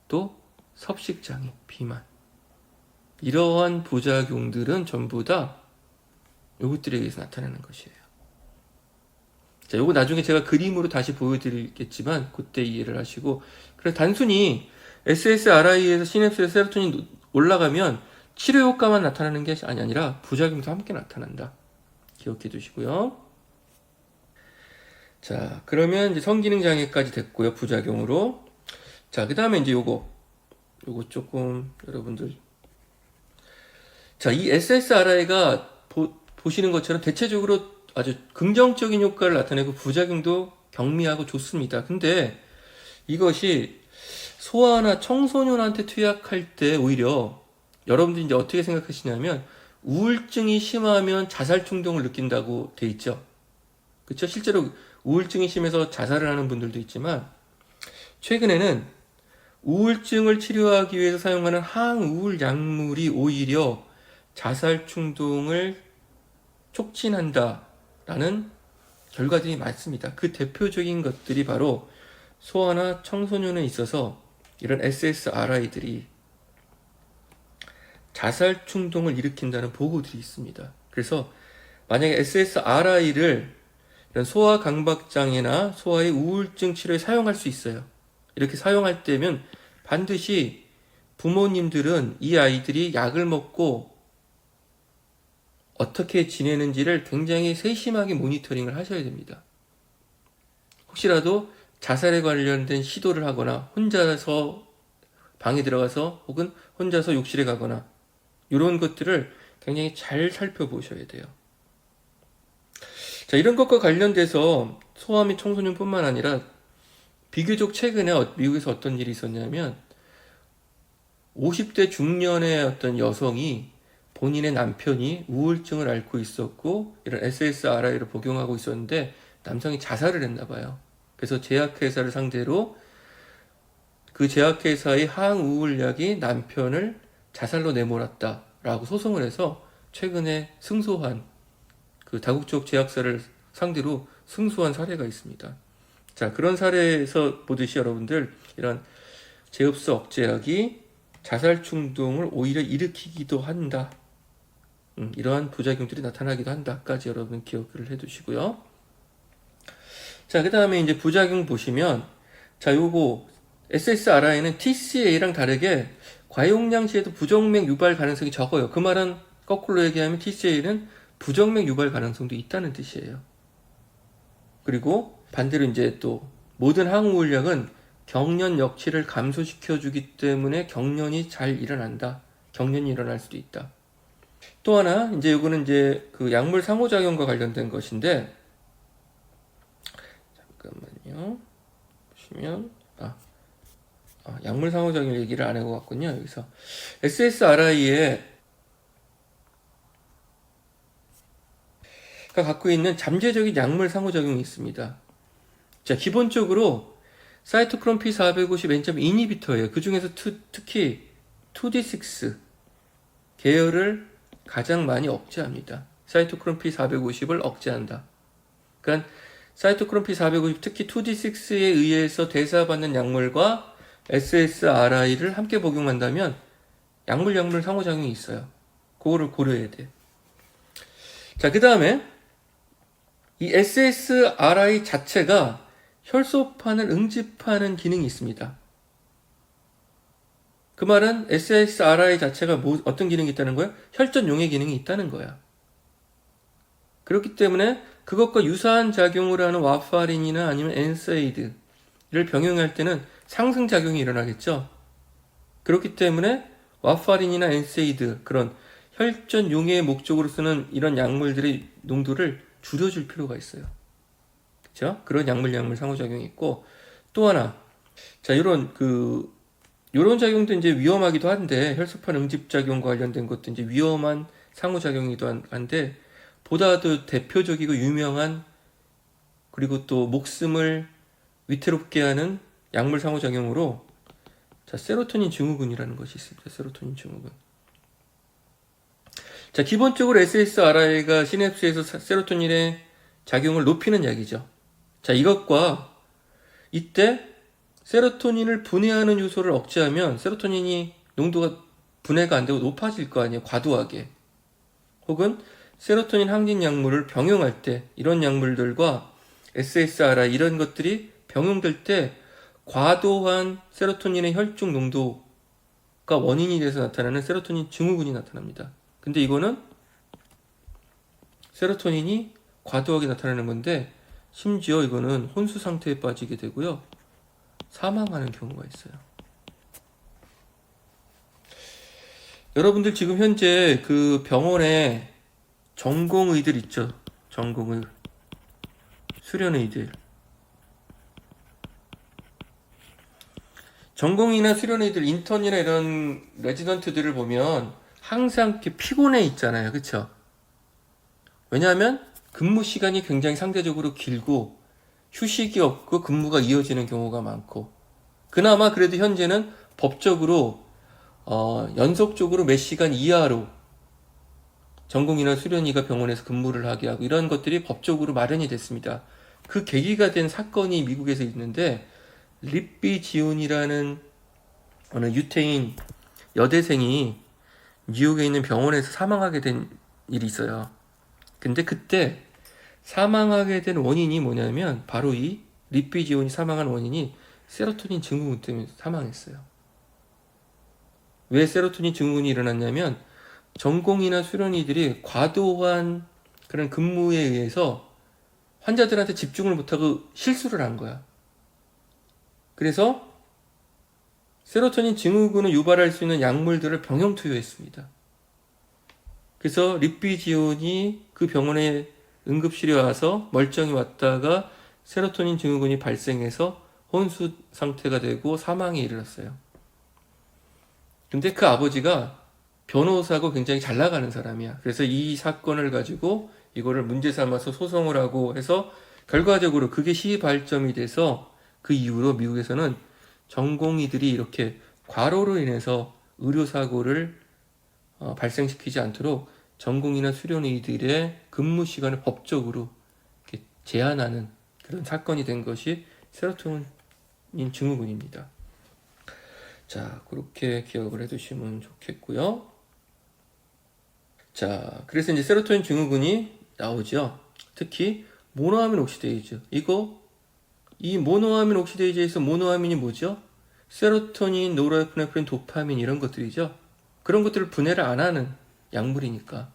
또 섭식장애, 비만. 이러한 부작용들은 전부 다 요것들에 의해서 나타나는 것이에요. 자, 요거 나중에 제가 그림으로 다시 보여드리겠지만 그때 이해를 하시고 그래 단순히 SSRI에서 시냅스에 세로토닌 올라가면 치료 효과만 나타나는 게 아니라 부작용도 함께 나타난다. 기억해 두시고요. 자, 그러면 이제 성기능 장애까지 됐고요. 부작용으로. 자, 그 다음에 이제 요거 조금 여러분들 자, 이 SSRI가 보시는 것처럼 대체적으로 아주 긍정적인 효과를 나타내고 부작용도 경미하고 좋습니다. 근데 이것이 소아나 청소년한테 투약할 때 오히려 여러분들이 이제 어떻게 생각하시냐면 우울증이 심하면 자살 충동을 느낀다고 돼 있죠. 그렇죠? 실제로 우울증이 심해서 자살을 하는 분들도 있지만 최근에는 우울증을 치료하기 위해서 사용하는 항우울 약물이 오히려 자살 충동을 촉진한다라는 결과들이 많습니다. 그 대표적인 것들이 바로 소아나 청소년에 있어서 이런 SSRI들이 자살 충동을 일으킨다는 보고들이 있습니다. 그래서 만약에 SSRI를 이런 소아 강박장애나 소아의 우울증 치료에 사용할 수 있어요. 이렇게 사용할 때면 반드시 부모님들은 이 아이들이 약을 먹고 어떻게 지내는지를 굉장히 세심하게 모니터링을 하셔야 됩니다. 혹시라도 자살에 관련된 시도를 하거나 혼자서 방에 들어가서 혹은 혼자서 욕실에 가거나 이런 것들을 굉장히 잘 살펴보셔야 돼요. 자, 이런 것과 관련돼서 소아 및 청소년뿐만 아니라 비교적 최근에 미국에서 어떤 일이 있었냐면 50대 중년의 어떤 여성이 본인의 남편이 우울증을 앓고 있었고 이런 SSRI를 복용하고 있었는데 남성이 자살을 했나 봐요. 그래서 제약회사를 상대로 그 제약회사의 항우울약이 남편을 자살로 내몰았다라고 소송을 해서 최근에 승소한 그 다국적 제약사를 상대로 승소한 사례가 있습니다. 자, 그런 사례에서 보듯이 여러분들 이런 제흡수 억제약이 자살 충동을 오히려 일으키기도 한다. 이러한 부작용들이 나타나기도 한다까지 여러분 기억을 해두시고요. 자, 그 다음에 이제 부작용 보시면 자, 요거 SSRI는 TCA랑 다르게 과용량 시에도 부정맥 유발 가능성이 적어요. 그 말은 거꾸로 얘기하면 TCA는 부정맥 유발 가능성도 있다는 뜻이에요. 그리고 반대로 이제 또 모든 항우울약은 경련 역치를 감소시켜주기 때문에 경련이 잘 일어난다. 경련이 일어날 수도 있다. 또 하나 이제 이거는 이제 그 약물 상호작용과 관련된 것인데 잠깐만요. 보시면 약물 상호작용 얘기를 안 하고 갔군요. 여기서 SSRI에 가 갖고 있는 잠재적인 약물 상호작용이 있습니다. 자, 기본적으로 사이토크롬 P450 N점 이니비터예요. 그 중에서 특히 2D6 계열을 가장 많이 억제합니다. 사이토크롬 P450을 억제한다. 그러니까 사이토크롬 P450 특히 2D6에 의해서 대사받는 약물과 SSRI를 함께 복용한다면 약물 상호작용이 있어요. 그거를 고려해야 돼. 자, 그 다음에 이 SSRI 자체가 혈소판을 응집하는 기능이 있습니다. 그 말은 SSRI 자체가 어떤 기능이 있다는 거야? 혈전 용해 기능이 있다는 거야. 그렇기 때문에 그것과 유사한 작용을 하는 와파린이나 아니면 엔세이드를 병용할 때는 상승작용이 일어나겠죠. 그렇기 때문에 와파린이나 엔세이드, 그런 혈전 용해의 목적으로 쓰는 이런 약물들의 농도를 줄여줄 필요가 있어요. 그렇죠? 그런 약물 상호작용이 있고, 또 하나, 자, 요런 작용도 이제 위험하기도 한데, 혈소판 응집작용과 관련된 것도 이제 위험한 상호작용이기도 한데, 보다 더 대표적이고 유명한, 그리고 또 목숨을 위태롭게 하는 약물 상호작용으로, 자, 세로토닌 증후군이라는 것이 있습니다. 세로토닌 증후군. 자, 기본적으로 SSRI가 시냅스에서 세로토닌의 작용을 높이는 약이죠. 자, 이것과 이때 세로토닌을 분해하는 요소를 억제하면 세로토닌이 농도가 분해가 안 되고 높아질 거 아니에요. 과도하게. 혹은 세로토닌 항진 약물을 병용할 때 이런 약물들과 SSRI 이런 것들이 병용될 때 과도한 세로토닌의 혈중 농도가 원인이 돼서 나타나는 세로토닌 증후군이 나타납니다. 근데 이거는 세로토닌이 과도하게 나타나는 건데 심지어 이거는 혼수 상태에 빠지게 되고요. 사망하는 경우가 있어요. 여러분들 지금 현재 그 병원에 전공의들 있죠. 전공의 수련의들. 전공이나 수련의들, 인턴이나 이런 레지던트들을 보면 항상 이렇게 피곤해 있잖아요. 그쵸? 왜냐하면 근무 시간이 굉장히 상대적으로 길고 휴식이 없고 근무가 이어지는 경우가 많고, 그나마 그래도 현재는 법적으로 연속적으로 몇 시간 이하로 전공이나 수련의가 병원에서 근무를 하게 하고 이런 것들이 법적으로 마련이 됐습니다. 그 계기가 된 사건이 미국에서 있는데, 립비지온이라는 어느 유태인 여대생이 뉴욕에 있는 병원에서 사망하게 된 일이 있어요. 근데 그때 사망하게 된 원인이 뭐냐면 바로 이 립비지온이 사망한 원인이 세로토닌 증후군 때문에 사망했어요. 왜 세로토닌 증후군이 일어났냐면 전공이나 수련의들이 과도한 그런 근무에 의해서 환자들한테 집중을 못하고 실수를 한 거야. 그래서 세로토닌 증후군을 유발할 수 있는 약물들을 병용 투여했습니다. 그래서 립비지온이 그 병원에 응급실에 와서 멀쩡히 왔다가 세로토닌 증후군이 발생해서 혼수 상태가 되고 사망에 이르렀어요. 근데 그 아버지가 변호사고 굉장히 잘 나가는 사람이야. 그래서 이 사건을 가지고 이거를 문제 삼아서 소송을 하고 해서 결과적으로 그게 시발점이 돼서 그 이후로 미국에서는 전공의들이 이렇게 과로로 인해서 의료사고를 발생시키지 않도록 전공이나 수련의들의 근무 시간을 법적으로 이렇게 제한하는 그런 사건이 된 것이 세로토닌 증후군입니다. 자, 그렇게 기억을 해두시면 좋겠고요. 자, 그래서 이제 세로토닌 증후군이 나오죠. 특히 모노아민 옥시데이즈. 이 모노아민 옥시데이즈에서 모노아민이 뭐죠? 세로토닌, 노르에프네프린, 도파민 이런 것들이죠. 그런 것들을 분해를 안 하는 약물이니까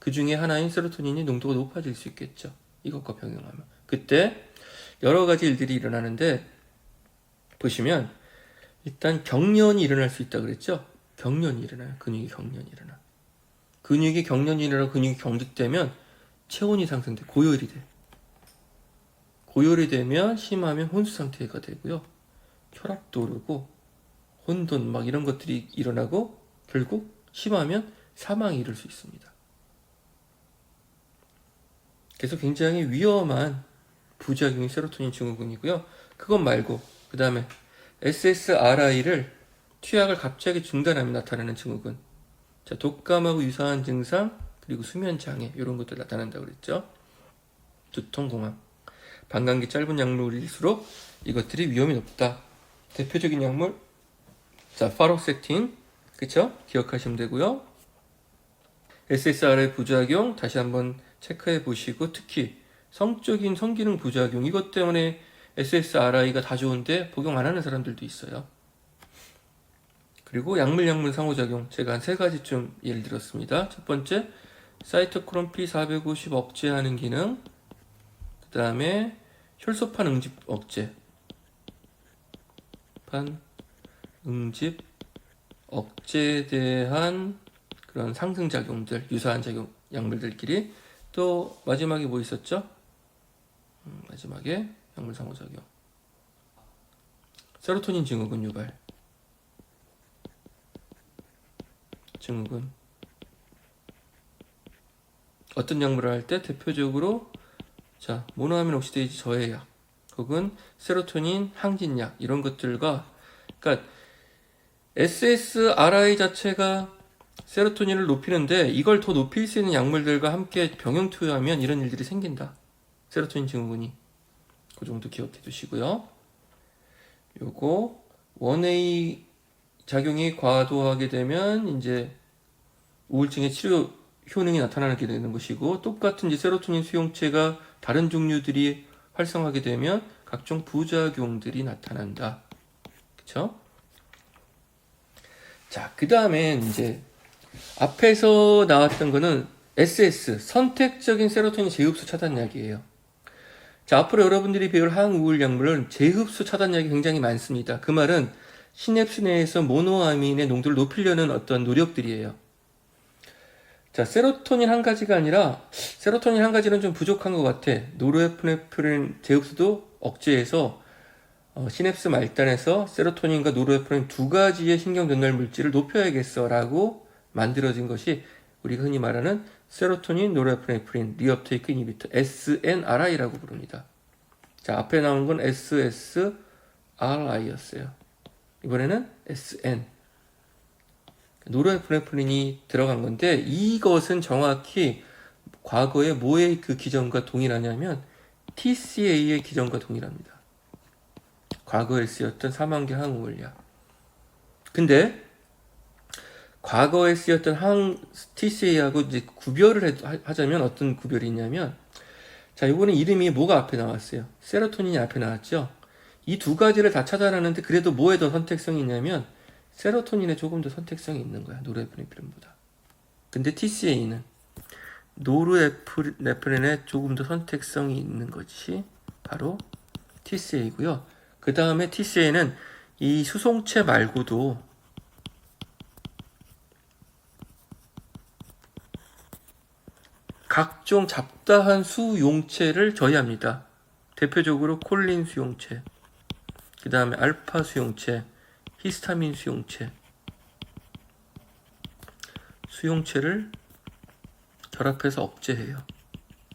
그 중에 하나인 세로토닌이 농도가 높아질 수 있겠죠. 이것과 병용하면. 그때 여러 가지 일들이 일어나는데 보시면 일단 경련이 일어날 수 있다 그랬죠. 경련이 일어나요. 근육이 경련이 일어나. 근육이 경련이 일어나고 근육이 경직되면 체온이 상승돼 고열이 돼. 고열이 되면 심하면 혼수 상태가 되고요. 혈압도 오르고 혼돈 막 이런 것들이 일어나고 결국 심하면 사망에 이를 수 있습니다. 그래서 굉장히 위험한 부작용이 세로토닌 증후군이고요. 그것 말고 그 다음에 SSRI를 투약을 갑자기 중단하면 나타나는 증후군. 자, 독감하고 유사한 증상 그리고 수면 장애 이런 것들 나타난다고 그랬죠. 두통, 공황. 방광기 짧은 약물일수록 이것들이 위험이 높다. 대표적인 약물, 자, 파로섹틴, 그쵸? 기억하시면 되고요. SSRI 부작용 다시 한번 체크해 보시고 특히 성적인 성기능 부작용 이것 때문에 SSRI가 다 좋은데 복용 안 하는 사람들도 있어요. 그리고 약물 상호작용 제가 한 세 가지쯤 예를 들었습니다. 첫 번째 사이토크롬 P450 억제하는 기능, 그 다음에 혈소판 응집 억제, 판 응집 억제에 대한 그런 상승작용들, 유사한 작용 약물들끼리. 또 마지막에 뭐 있었죠? 마지막에 약물 상호작용, 세로토닌 증후군 유발. 증후군 어떤 약물을 할 때 대표적으로 자 모노아민 옥시데이즈 저해약 혹은 세로토닌 항진약 이런 것들과, 그러니까 SSRI 자체가 세로토닌을 높이는데 이걸 더 높일 수 있는 약물들과 함께 병용 투여하면 이런 일들이 생긴다. 세로토닌 증후군이. 그 정도 기억해 두시고요. 요거 1A 작용이 과도하게 되면 이제 우울증의 치료 효능이 나타나게 되는 것이고, 똑같은 이제 세로토닌 수용체가 다른 종류들이 활성화하게 되면 각종 부작용들이 나타난다. 그쵸? 자, 그 다음에 이제 앞에서 나왔던 거는 SS, 선택적인 세로토닌 재흡수 차단약이에요. 자, 앞으로 여러분들이 배울 항우울 약물은 재흡수 차단약이 굉장히 많습니다. 그 말은 시냅스 내에서 모노아민의 농도를 높이려는 어떤 노력들이에요. 자, 세로토닌 한 가지가 아니라, 세로토닌 한 가지는 좀 부족한 것 같아. 노르에프네프린 재흡수도 억제해서 시냅스 말단에서 세로토닌과 노르에프네프린 두 가지의 신경 전달 물질을 높여야겠어 라고 만들어진 것이 우리가 흔히 말하는 세로토닌 노르에프네프린 리업테이크 이니비터 SNRI라고 부릅니다. 자, 앞에 나온 건 SSRI였어요. 이번에는 SN. 노르에프네프린이 들어간 건데, 이것은 정확히 과거에 뭐의 그 기전과 동일하냐면 TCA의 기전과 동일합니다. 과거에 쓰였던 사망계 항우울약. 근데 과거에 쓰였던 TCA하고 이제 구별을 하자면 어떤 구별이 있냐면, 자, 이거는 이름이 뭐가 앞에 나왔어요? 세로토닌이 앞에 나왔죠? 이 두 가지를 다 차단하는데 그래도 뭐에 더 선택성이 있냐면 세로토닌에 조금 더 선택성이 있는 거야, 노르에프네프린보다. 근데 TCA는 노르에프네프린에 조금 더 선택성이 있는 것이 바로 TCA고요. 그 다음에 TCA는 이 수송체 말고도 각종 잡다한 수용체를 저해합니다. 대표적으로 콜린 수용체, 그 다음에 알파 수용체, 히스타민 수용체를 결합해서 억제해요.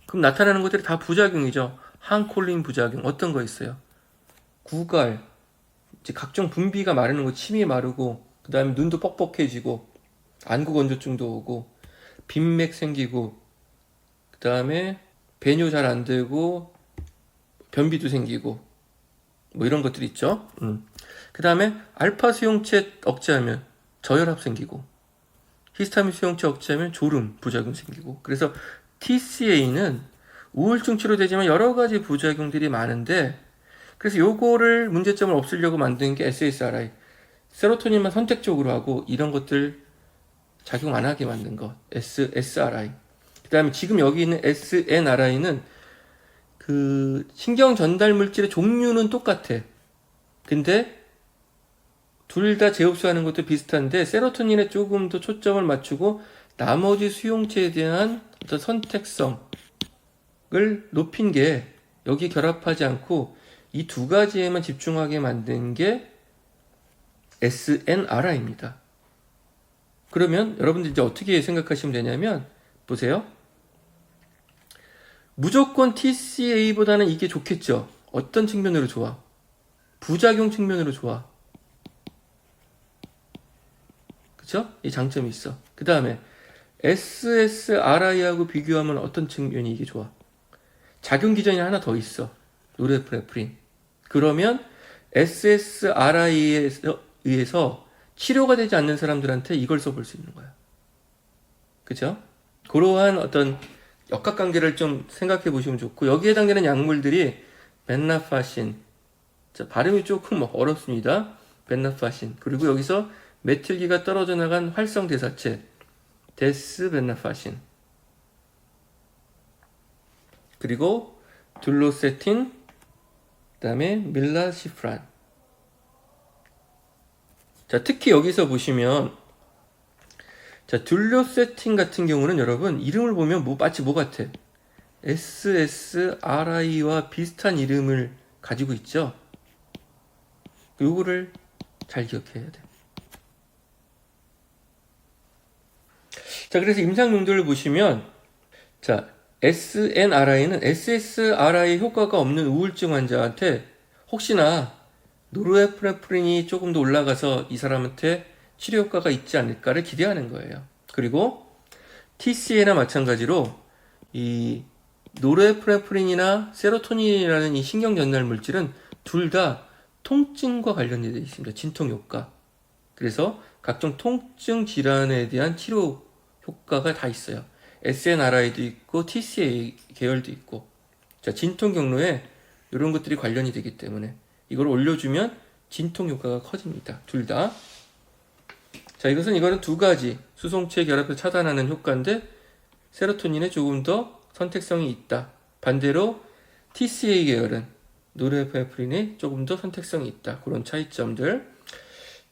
그럼 나타나는 것들이 다 부작용이죠. 항콜린 부작용 어떤 거 있어요? 구갈, 이제 각종 분비가 마르는 거, 침이 마르고, 그 다음에 눈도 뻑뻑해지고, 안구 건조증도 오고, 빈맥 생기고, 그 다음에 배뇨 잘 안 되고, 변비도 생기고, 뭐 이런 것들이 있죠. 그 다음에 알파 수용체 억제하면 저혈압 생기고, 히스타민 수용체 억제하면 졸음 부작용 생기고. 그래서 TCA는 우울증 치료되지만 여러 가지 부작용들이 많은데, 그래서 요거를 문제점을 없애려고 만든 게 SSRI. 세로토닌만 선택적으로 하고 이런 것들 작용 안 하게 만든 것. SSRI. 그 다음에 지금 여기 있는 SNRI는 그 신경 전달 물질의 종류는 똑같아. 근데 둘 다 재흡수하는 것도 비슷한데 세로토닌에 조금 더 초점을 맞추고 나머지 수용체에 대한 어떤 선택성을 높인 게 여기 결합하지 않고 이 두 가지에만 집중하게 만든 게 SNRI입니다. 그러면 여러분들 이제 어떻게 생각하시면 되냐면, 보세요. 무조건 TCA보다는 이게 좋겠죠. 어떤 측면으로 좋아? 부작용 측면으로 좋아. 그쵸? 이 장점이 있어. 그 다음에 SSRI하고 비교하면 어떤 측면이 이게 좋아? 작용 기전이 하나 더 있어. 노르에프네프린. 그러면 SSRI에 의해서 치료가 되지 않는 사람들한테 이걸 써볼 수 있는 거야. 그죠? 그러한 어떤 역학관계를 좀 생각해 보시면 좋고, 여기에 해당되는 약물들이 벤나파신, 자, 발음이 조금 어렵습니다. 벤나파신, 그리고 여기서 메틸기가 떨어져 나간 활성대사체 데스벤나파신, 그리고 둘로세틴, 그 다음에 밀라시프란. 자, 특히 여기서 보시면, 자, 둘로세틴 같은 경우는 여러분 이름을 보면 마치 뭐 같아? SSRI와 비슷한 이름을 가지고 있죠. 요거를 잘 기억해야 돼. 자, 그래서 임상용도를 보시면, 자, SNRI는 SSRI 효과가 없는 우울증 환자한테 혹시나 노르에프네프린이 조금 더 올라가서 이 사람한테 치료 효과가 있지 않을까를 기대하는 거예요. 그리고 TCA나 마찬가지로 이 노르에프네프린이나 세로토닌이라는 이 신경 전달 물질은 둘 다 통증과 관련되어 있습니다. 진통 효과. 그래서 각종 통증 질환에 대한 치료 효과가 다 있어요. SNRI도 있고 TCA 계열도 있고. 자, 진통 경로에 이런 것들이 관련이 되기 때문에 이걸 올려주면 진통 효과가 커집니다. 둘 다. 자, 이거는 두 가지 수송체 결합을 차단하는 효과인데 세로토닌에 조금 더 선택성이 있다. 반대로 TCA 계열은 노르에프네프린에 조금 더 선택성이 있다. 그런 차이점들.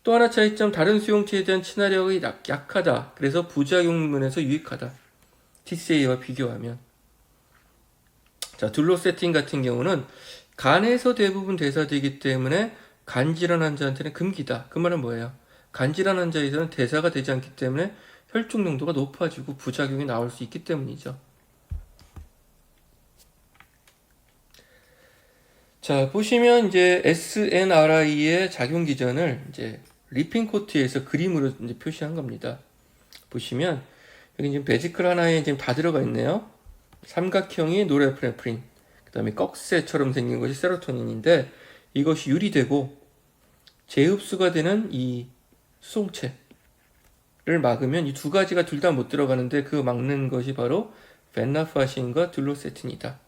또 하나 차이점, 다른 수용체에 대한 친화력이 약하다. 그래서 부작용면에서 유익하다. TCA와 비교하면. 자, 둘로세틴 같은 경우는 간에서 대부분 대사되기 때문에 간질환 환자한테는 금기다. 그 말은 뭐예요? 간질환 환자에서는 대사가 되지 않기 때문에 혈중 농도가 높아지고 부작용이 나올 수 있기 때문이죠. 자, 보시면 이제 SNRI의 작용 기전을 이제 리핀코트에서 그림으로 이제 표시한 겁니다. 보시면 여기 지금 베지클 하나에 지금 다 들어가 있네요. 삼각형이 노르에프네프린, 그 다음에 꺽쇠처럼 생긴 것이 세로토닌인데 이것이 유리되고 재흡수가 되는 이 수송체를 막으면 이 두 가지가 둘 다 못 들어가는데 그 막는 것이 바로 벤나파신과 둘로세틴이다.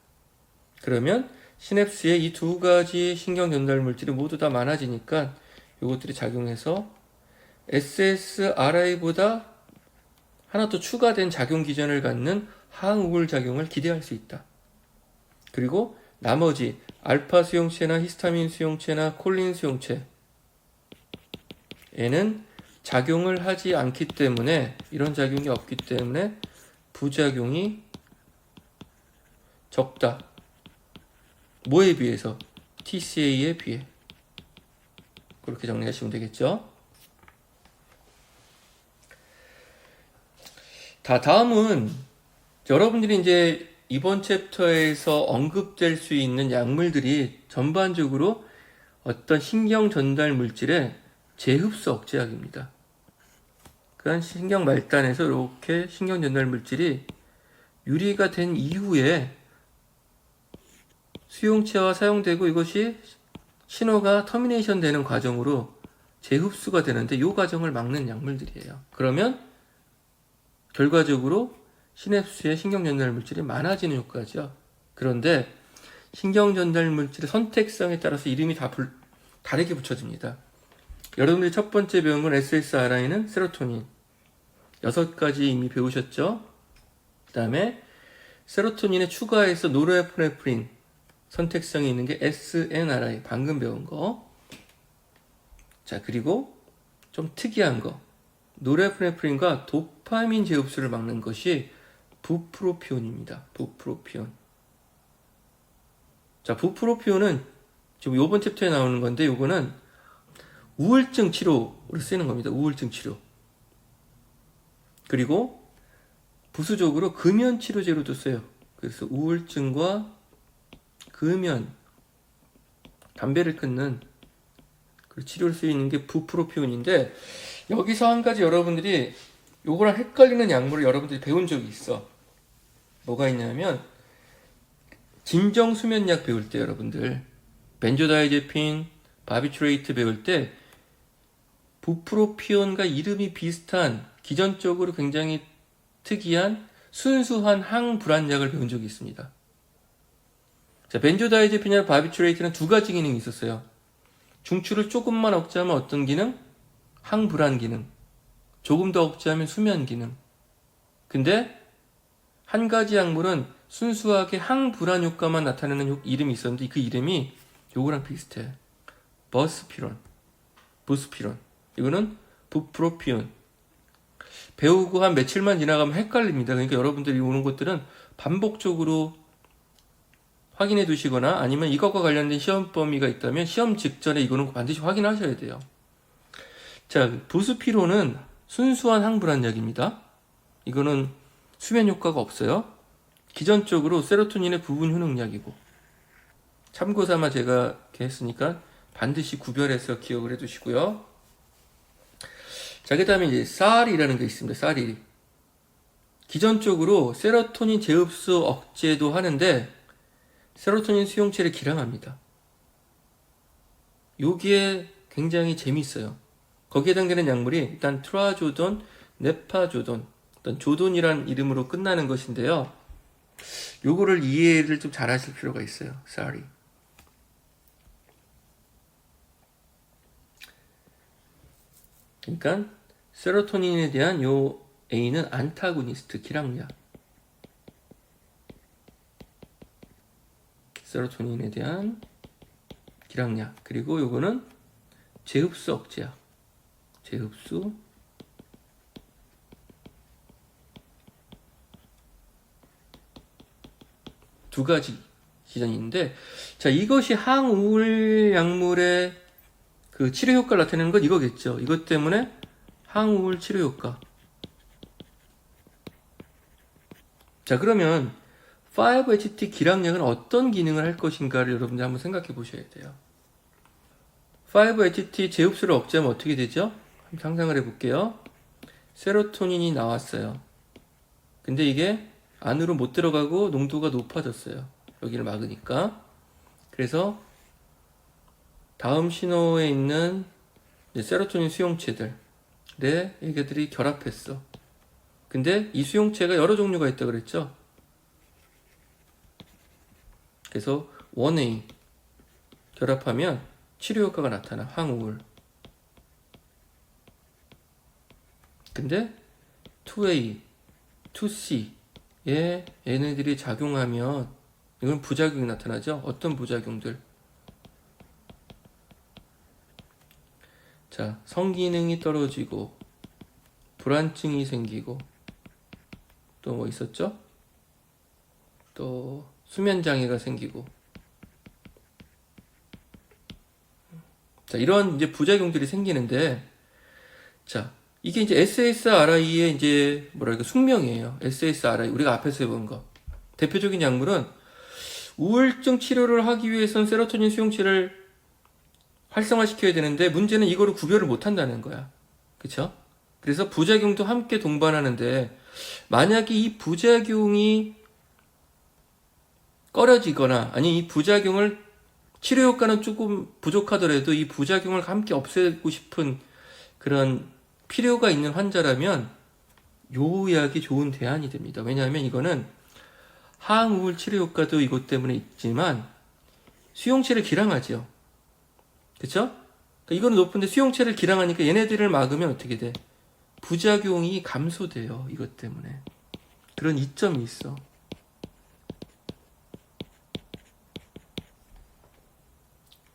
그러면 시냅스에 이 두 가지 신경 전달 물질이 모두 다 많아지니까 이것들이 작용해서 SSRI보다 하나 더 추가된 작용 기전을 갖는 항우울 작용을 기대할 수 있다. 그리고 나머지 알파 수용체나 히스타민 수용체나 콜린 수용체에는 작용을 하지 않기 때문에, 이런 작용이 없기 때문에 부작용이 적다. 뭐에 비해서? TCA에 비해. 그렇게 정리하시면 되겠죠. 다음은 여러분들이 이제 이번 챕터에서 언급될 수 있는 약물들이 전반적으로 어떤 신경 전달 물질의 재흡수 억제약입니다. 그러니까 신경 말단에서 이렇게 신경 전달 물질이 유리가 된 이후에 수용체와 사용되고 이것이 신호가 터미네이션 되는 과정으로 재흡수가 되는데 이 과정을 막는 약물들이에요. 그러면 결과적으로 시냅스에 신경 전달 물질이 많아지는 효과죠. 그런데 신경 전달 물질의 선택성에 따라서 이름이 다 다르게 붙여집니다. 여러분들이 첫 번째 배운 건 SSRI는 세로토닌 6가지 이미 배우셨죠? 그 다음에 세로토닌에 추가해서 노르에프네프린 선택성이 있는 게 SNRI, 방금 배운 거. 자, 그리고 좀 특이한 거, 노르에프네프린과 도파민 재흡수를 막는 것이 부프로피온입니다. 부프로피온. 자, 부프로피온은 지금 요번 챕터에 나오는 건데 요거는 우울증 치료로 쓰이는 겁니다. 우울증 치료. 그리고 부수적으로 금연 치료제로도 써요. 그래서 우울증과 금연, 담배를 끊는 그 치료를 쓰이는 게 부프로피온인데, 여기서 한 가지 여러분들이 요거랑 헷갈리는 약물을 여러분들이 배운 적이 있어. 뭐가 있냐면 진정수면약 배울 때 여러분들 벤조다이제핀, 바비트레이트 배울 때 부프로피온과 이름이 비슷한 기전적으로 굉장히 특이한 순수한 항불안약을 배운 적이 있습니다. 자, 벤조다이제피냐 바비츄레이트는 두 가지 기능이 있었어요. 중추를 조금만 억제하면 어떤 기능? 항불안 기능. 조금 더 억제하면 수면 기능. 근데 한 가지 약물은 순수하게 항불안 효과만 나타내는 이름이 있었는데 그 이름이 요거랑 비슷해. 버스피론, 부스피론. 이거는 부프로피온. 배우고 한 며칠만 지나가면 헷갈립니다. 그러니까 여러분들이 오는 것들은 반복적으로 확인해 두시거나 아니면 이것과 관련된 시험 범위가 있다면 시험 직전에 이거는 반드시 확인하셔야 돼요. 자, 부스피론은 순수한 항불안약입니다. 이거는 수면 효과가 없어요. 기전적으로 세로토닌의 부분 효능약이고. 참고 삼아 제가 이렇게 했으니까 반드시 구별해서 기억을 해 두시고요. 자, 그 다음에 이제 사리라는 게 있습니다. 사리. 기전적으로 세로토닌 재흡수 억제도 하는데 세로토닌 수용체를 기량합니다. 여기에 굉장히 재밌어요. 거기에 해당되는 약물이 일단 트라조돈, 네파조돈, 어떤 조돈이란 이름으로 끝나는 것인데요. 요거를 이해를 좀 잘 하실 필요가 있어요. 사리. 그러니까 세로토닌에 대한 요 A는 안타고니스트 기량약. 세로토닌에 대한 기량약. 그리고 요거는 재흡수 억제약. 재흡수 두 가지 기전이 있는데, 자, 이것이 항우울 약물의 그 치료 효과를 나타내는 건 이거겠죠. 이것 때문에 항우울 치료 효과. 자, 그러면 5-HT 기량약은 어떤 기능을 할 것인가를 여러분들 한번 생각해 보셔야 돼요. 5-HT 재흡수를 억제하면 어떻게 되죠? 한번 상상을 해 볼게요. 세로토닌이 나왔어요. 근데 이게 안으로 못 들어가고 농도가 높아졌어요. 여기를 막으니까. 그래서 다음 신호에 있는 세로토닌 수용체들, 얘들이 결합했어. 근데 이 수용체가 여러 종류가 있다고 그랬죠? 그래서 1A 결합하면 치료 효과가 나타나. 항우울. 근데 2A, 2C에 얘네들이 작용하면 이건 부작용이 나타나죠? 어떤 부작용들? 자, 성기능이 떨어지고 불안증이 생기고 또 뭐 있었죠? 또 수면장애가 생기고. 자, 이런 이제 부작용들이 생기는데, 자, 이게 이제 SSRI의 이제 뭐랄까 숙명이에요. SSRI 우리가 앞에서 해본 거. 대표적인 약물은 우울증 치료를 하기 위해서는 세로토닌 수용체를 활성화시켜야 되는데 문제는 이거를 구별을 못 한다는 거야. 그쵸? 그래서 부작용도 함께 동반하는데 만약에 이 부작용이 꺼려지거나 아니 이 부작용을 치료 효과는 조금 부족하더라도 이 부작용을 함께 없애고 싶은 그런 필요가 있는 환자라면 요 약이 좋은 대안이 됩니다. 왜냐하면 이거는 항우울 치료 효과도 이것 때문에 있지만 수용체를 기량하죠. 그쵸? 그러니까 이거는 높은데 수용체를 기량하니까 얘네들을 막으면 어떻게 돼? 부작용이 감소돼요. 이것 때문에. 그런 이점이 있어.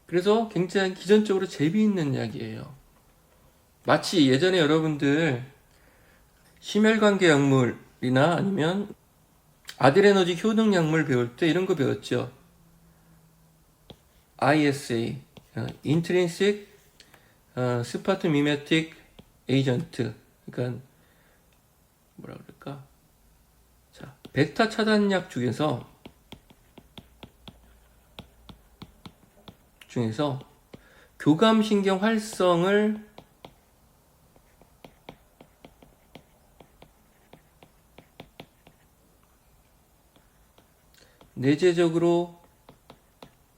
그래서 굉장히 기전적으로 재미있는 약이에요. 마치 예전에 여러분들 심혈관계 약물이나 아니면 아드레너직 효능 약물 배울 때 이런 거 배웠죠. ISA, Intrinsic Spartan Mimetic Agent. 그러니까 뭐라 그럴까? 자, 베타 차단약 중에서 교감신경 활성을 내재적으로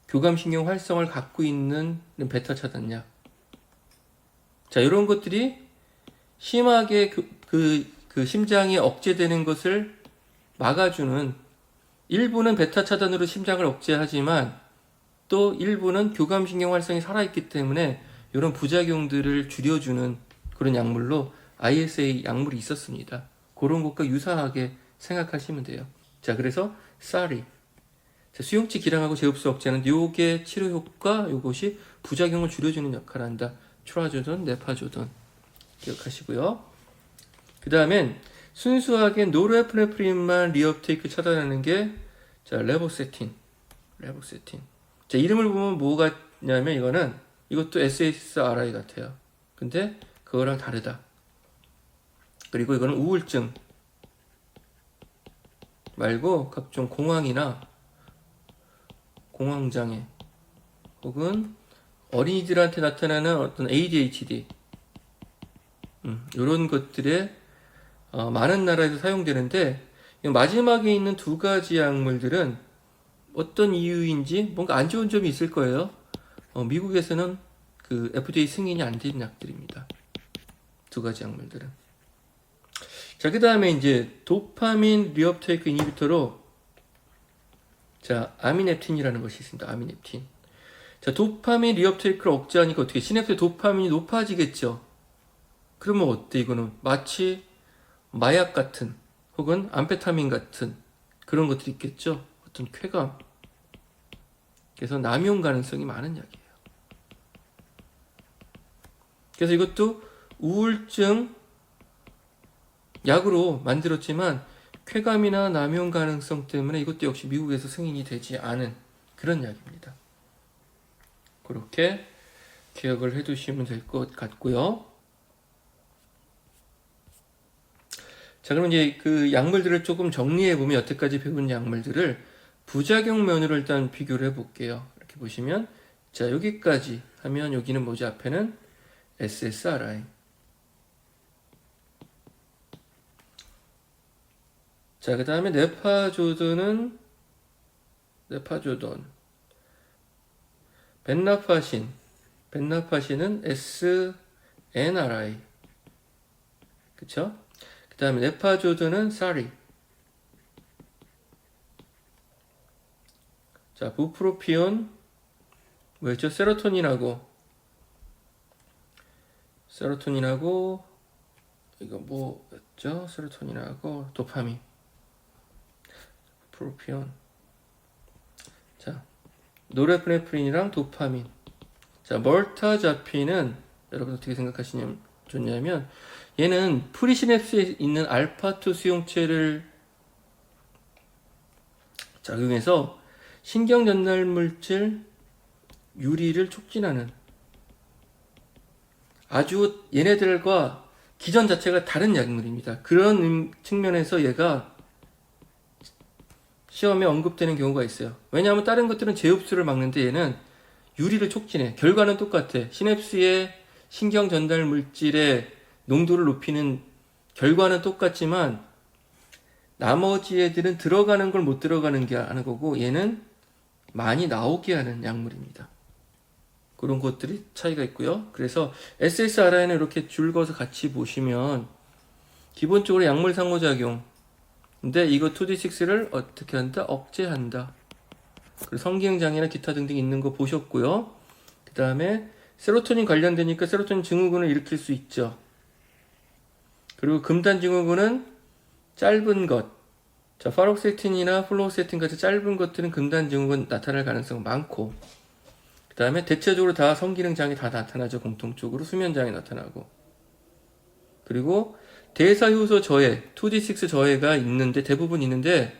교감신경 활성을 갖고 있는 베타 차단약. 자, 이런 것들이 심하게 그 심장이 억제되는 것을 막아주는, 일부는 베타 차단으로 심장을 억제하지만 또 일부는 교감신경 활성이 살아있기 때문에 이런 부작용들을 줄여주는 그런 약물로 ISA 약물이 있었습니다. 그런 것과 유사하게 생각하시면 돼요. 자, 그래서 SARI, 수용체 기량하고 제흡수 억제는 요게 치료 효과, 요것이 부작용을 줄여주는 역할을 한다. 트라조돈, 네파조돈 기억하시고요. 그 다음엔 순수하게 노르에프네프린만 리업테이크 차단하는 게 레보세틴. 자, 이름을 보면 뭐가 있냐면 이것도 SSRI 같아요. 근데 그거랑 다르다. 그리고 이거는 우울증 말고 각종 공황이나 공황장애 혹은 어린이들한테 나타나는 어떤 ADHD 이런 것들에 많은 나라에서 사용되는데 마지막에 있는 두 가지 약물들은 어떤 이유인지 뭔가 안 좋은 점이 있을 거예요. 미국에서는 그 FDA 승인이 안 된 약들입니다. 두 가지 약물들은. 자, 그 다음에 이제 도파민 리업테이크 이니비터로 아미넵틴이라는 것이 있습니다. 아미넵틴. 자, 도파민 리업테이크를 억제하니까 어떻게 시냅스의 도파민이 높아지겠죠. 그러면 어때? 이거는 마치 마약 같은 혹은 암페타민 같은 그런 것들이 있겠죠. 어떤 쾌감. 그래서 남용 가능성이 많은 약이에요. 그래서 이것도 우울증 약으로 만들었지만 쾌감이나 남용 가능성 때문에 이것도 역시 미국에서 승인이 되지 않은 그런 약입니다. 그렇게 기억을 해두시면 될 것 같고요. 자, 그럼 이제 그 약물들을 조금 정리해 보면 여태까지 배운 약물들을 부작용 면으로 일단 비교를 해 볼게요. 이렇게 보시면 자, 여기까지 하면 여기는 뭐지? 앞에는 SSRI. 자, 그 다음에 네파조돈, 벤나파신은 SNRI. 그쵸? 그 다음에 네파조돈은 SARI. 자, 부프로피온, 뭐였죠? 세로토닌하고, 이거 뭐였죠? 세로토닌하고 도파민. 프로피온. 자, 노르에프네프린이랑 도파민. 자, 멀타자피는 여러분 어떻게 생각하시냐면 얘는 프리시냅스에 있는 알파2 수용체를 작용해서 신경 전달 물질 유리를 촉진하는 아주 얘네들과 기전 자체가 다른 약물입니다. 그런 측면에서 얘가 시험에 언급되는 경우가 있어요. 왜냐하면 다른 것들은 제흡수를 막는데 얘는 유리를 촉진해. 결과는 똑같아. 시냅스의 신경 전달 물질의 농도를 높이는 결과는 똑같지만 나머지 애들은 들어가는 걸 못 들어가는 게 하는 거고 얘는 많이 나오게 하는 약물입니다. 그런 것들이 차이가 있고요. 그래서 SSRI는 이렇게 줄 그어서 같이 보시면 기본적으로 약물 상호작용. 근데 이거 2D6를 어떻게 한다? 억제한다. 그리고 성기능장애나 기타 등등 있는 거 보셨고요. 그 다음에 세로토닌 관련되니까 세로토닌 증후군을 일으킬 수 있죠. 그리고 금단 증후군은 짧은 것. 자, 파록세틴이나 플로세틴 같은 짧은 것들은 금단 증후군 나타날 가능성이 많고, 그 다음에 대체적으로 다 성기능장애 다 나타나죠. 공통적으로 수면장애 나타나고. 그리고 대사효소 저해, 2D6 저해가 있는데, 대부분 있는데,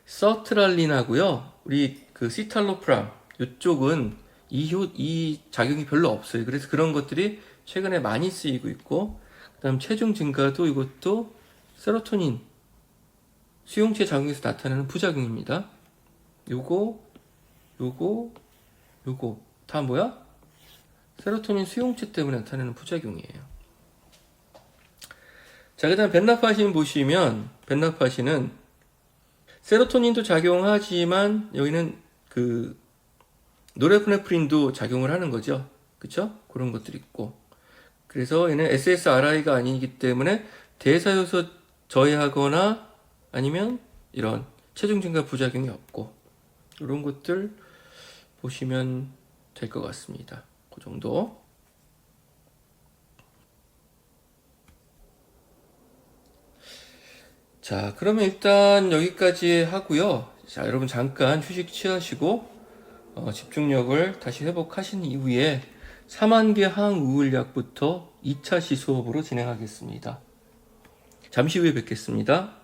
서트랄린하고요, 우리 그 시탈로프람, 이쪽은 이 작용이 별로 없어요. 그래서 그런 것들이 최근에 많이 쓰이고 있고, 그 다음 체중 증가도 이것도 세로토닌, 수용체 작용에서 나타나는 부작용입니다. 요거 다 뭐야? 세로토닌 수용체 때문에 나타나는 부작용이에요. 자, 그 다음 벤나파신 보시면 벤나파신은 세로토닌도 작용하지만 여기는 그 노르에프네프린도 작용을 하는 거죠. 그쵸? 그런 것들이 있고. 그래서 얘는 SSRI가 아니기 때문에 대사효소 저해하거나 아니면 이런 체중 증가 부작용이 없고 이런 것들 보시면 될 것 같습니다. 그 정도. 자, 그러면 일단 여기까지 하고요. 자, 여러분 잠깐 휴식 취하시고 집중력을 다시 회복하신 이후에 사만개 항우울약부터 2차 시수업으로 진행하겠습니다. 잠시 후에 뵙겠습니다.